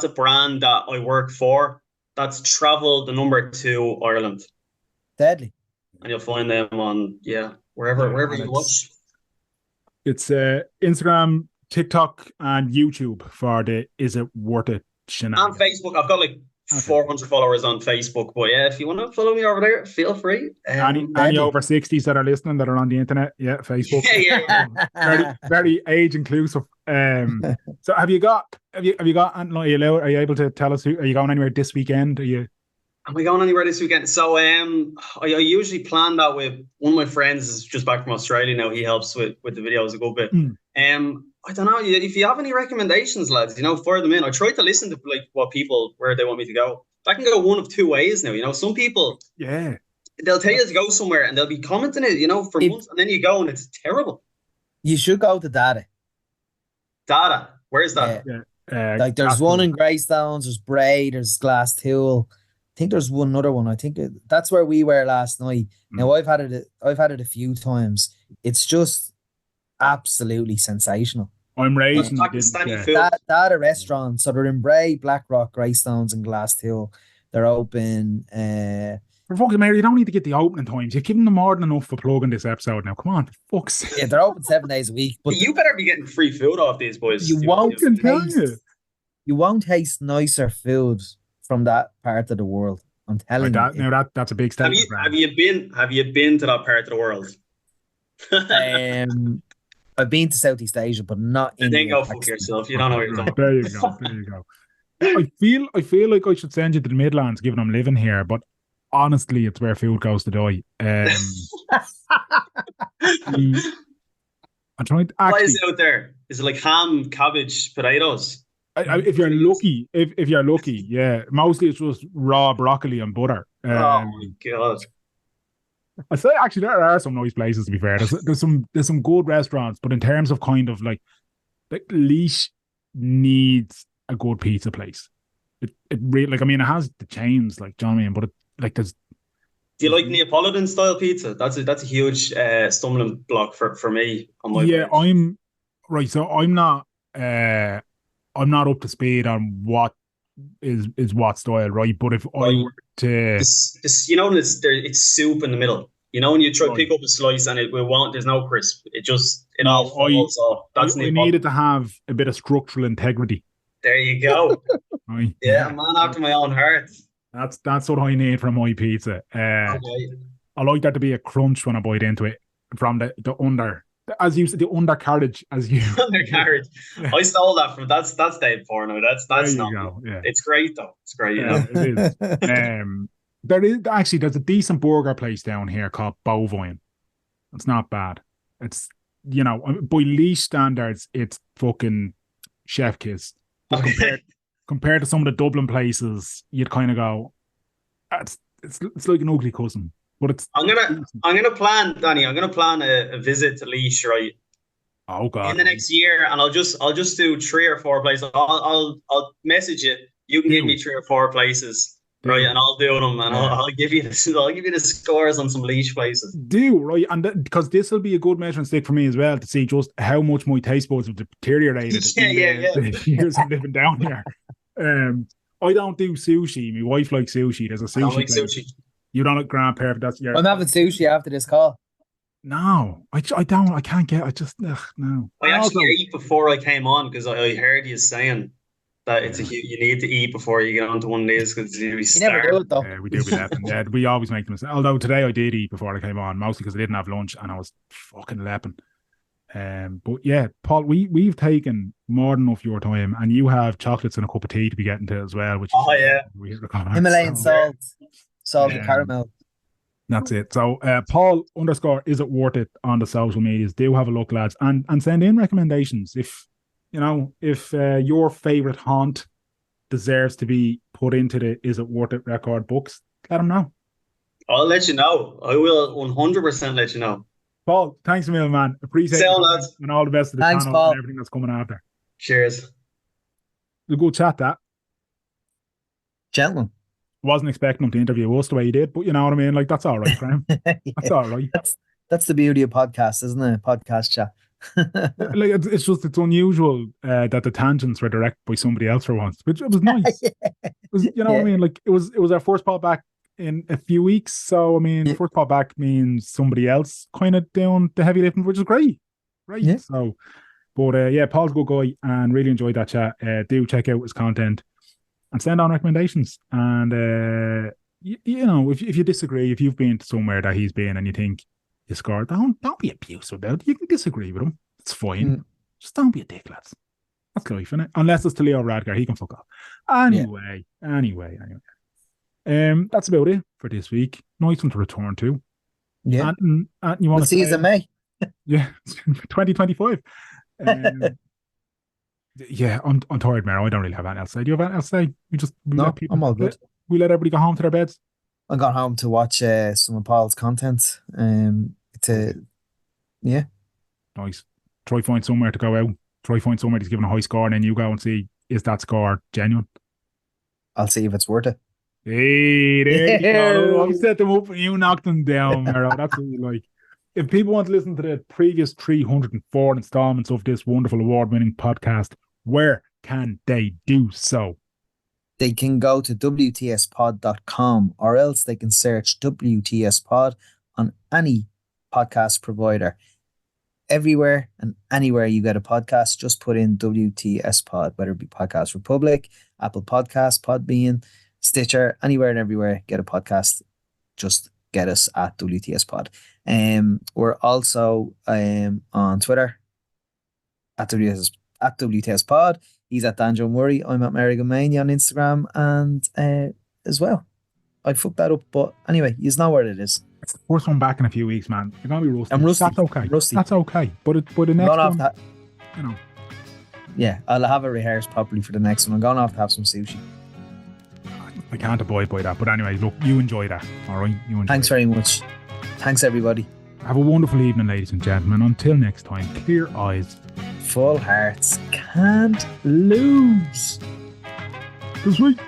a brand that I work for. That's travel the number 2 Ireland, Deadly. and you'll find them on Yeah, wherever and you watch. it's Instagram TikTok and YouTube for the Is It Worth It And shenanigans. Facebook. I've got like 400 followers on Facebook. But yeah, if you want to follow me over there, feel free. Any over 60s that are listening that are on the internet, yeah, Facebook. Yeah. Very, very age inclusive. So have you got are you able to tell us who are you going anywhere this weekend? Are you Am I going anywhere this weekend? So I usually plan that with one of my friends is just back from Australia now. He helps with the videos a good bit. I don't know if you have any recommendations, lads. Fire them in. I try to listen to like where they want me to go. That can go one of two ways now. Some people, they'll tell you to go somewhere and they'll be commenting it, for months, and then you go and it's terrible. You should go to Data. Data, where's that? Yeah. Like there's one in Greystones, there's Bray, there's Glassstool. I think there's one other one. I think that's where we were last night. Now I've had it a few times. It's just absolutely sensational. I'm raising Data restaurants. So they're in Bray, Blackrock, Greystones, and Glassstool. They're open. For fucking Mary, you don't need to get the opening times. You're giving them more than enough for plugging this episode now. Come on, fuck's sake. Yeah, they're open 7 days a week. But you better be getting free food off these boys. You won't taste nicer food from that part of the world. I'm telling you. Now that's a big statement. Have you been to that part of the world? I've been to Southeast Asia, but not in. Then go fuck yourself. You don't know what you're talking about. There you go. I feel like I should send you to the Midlands, given I'm living here, but honestly, it's where food goes to die. I'm trying to actually. What is it out there? Is it like ham, cabbage, potatoes? If you're lucky, if you're lucky, yeah. Mostly it's just raw broccoli and butter. Oh my god! I say actually there are some nice places, to be fair. There's some good restaurants, but in terms of kind of like Laois needs a good pizza place. It really, like, I mean, it has the chains, like, do you know what I mean? But it, like, there's. Do you like Neapolitan style pizza? That's a huge stumbling block for me on my page. I'm right. So I'm not up to speed on what is what style, right? But if I were to, it's soup in the middle. When you try to pick up a slice and there's no crisp. It all falls off. That's I needed to have a bit of structural integrity. There you go. Right. Yeah, a man after my own heart. That's what I need from my pizza. I like there to be a crunch when I bite into it from the under, as you said, the undercarriage, as you undercarriage. I stole that from that's Dave Porno. That's not. Yeah. It's great though. It's great. It is. There's a decent burger place down here called Bovine. It's not bad. It's by Laois standards, it's fucking chef kiss. Compared to some of the Dublin places, you'd kind of go, it's like an ugly cousin. But it's. I'm gonna plan, Danny. I'm gonna plan a visit to Laois, right? Oh god! In the next year, and I'll just do 3 or 4 places. I'll message you. You can give me 3 or 4 places, right? And I'll do them, and I'll give you the scores on some Laois places. Right, and because this will be a good measuring stick for me as well to see just how much my taste buds have deteriorated. The years of living down here. I don't do sushi. My wife likes sushi. There's a sushi. I don't like sushi. You don't like Grand Perfect. That's your. I'm having sushi after this call. No, I don't. I can't get. I just no. I actually ate before I came on because I heard you saying that you need to eat before you get onto one of these because you never do it though. We do be lepping. Yeah, we always make them. Although today I did eat before I came on, mostly because I didn't have lunch and I was fucking lepping. But yeah, Paul, we've taken more than enough your time, and you have chocolates and a cup of tea to be getting to as well. Which Himalayan salted caramel. That's it. So Paul _ is it worth it on the social medias? Do have a look, lads, and send in recommendations if your favorite haunt deserves to be put into the Is It Worth It record books. Let them know. I'll let you know. I will 100% let you know. Paul, thanks a million, man. Appreciate it. And all the best of the channel Paul. And everything that's coming after. Cheers. A good chat, that. Gentlemen. Wasn't expecting him to interview us the way he did, but you know what I mean? Like, that's all right, Graham. That's all right. That's the beauty of podcasts, isn't it? Podcast chat. Like, it's unusual that the tangents were directed by somebody else for once, which it was nice. What I mean? Like, it was our first pod back in a few weeks, so I mean, first pod back means somebody else kind of doing the heavy lifting, which is great. Right. So But yeah, Paul's a good guy and really enjoyed that chat. Do check out his content and send on recommendations. And you know, if you disagree, if you've been to somewhere that he's been and you think you scored, don't be abusive about it. You can disagree with him. It's fine. Just don't be a dick, lads. That's life, innit? Unless it's to Leo Radgar, he can fuck off. Anyway. That's about it for this week. Nice one to return to. Yeah. And you want We'll to see you in May. Yeah, 2025. Yeah, I'm tired, Maro. I don't really have anything else to say. Do you have anything else to say? I'm all good. We let everybody go home to their beds. I got home to watch some of Paul's content. Yeah. Nice. Try find somewhere to go out. Try find somewhere that's given a high score, and then you go and see, is that score genuine? I'll see if it's worth it. Hey, there you go. I set them up and you knocked them down, Maro. That's what you like. If people want to listen to the previous 304 installments of this wonderful award-winning podcast, where can they do so? They can go to WTSpod.com, or else they can search WTS Pod on any podcast provider. Everywhere and anywhere you get a podcast, just put in WTS Pod, whether it be Podcast Republic, Apple Podcasts, Podbean, Stitcher, anywhere and everywhere, get a podcast. Just get us at WTS Pod. We're also on Twitter at WTS Pod. He's at Danjo Murray. I'm at Merrigamania on Instagram and as well. I fucked that up, but anyway, you know where it is. It's the first one back in a few weeks, man. You're gonna be rusty. I'm rusty. That's okay. Rusty. That's okay. But the next one, you know. Yeah, I'll have it rehearsed properly for the next one. I'm gonna have to have some sushi. I can't abide by that. But anyway, look, you enjoy that. All right? You enjoy Thanks very much. Thanks, everybody. Have a wonderful evening, ladies and gentlemen. Until next time, clear eyes. Full hearts. Can't lose. This week.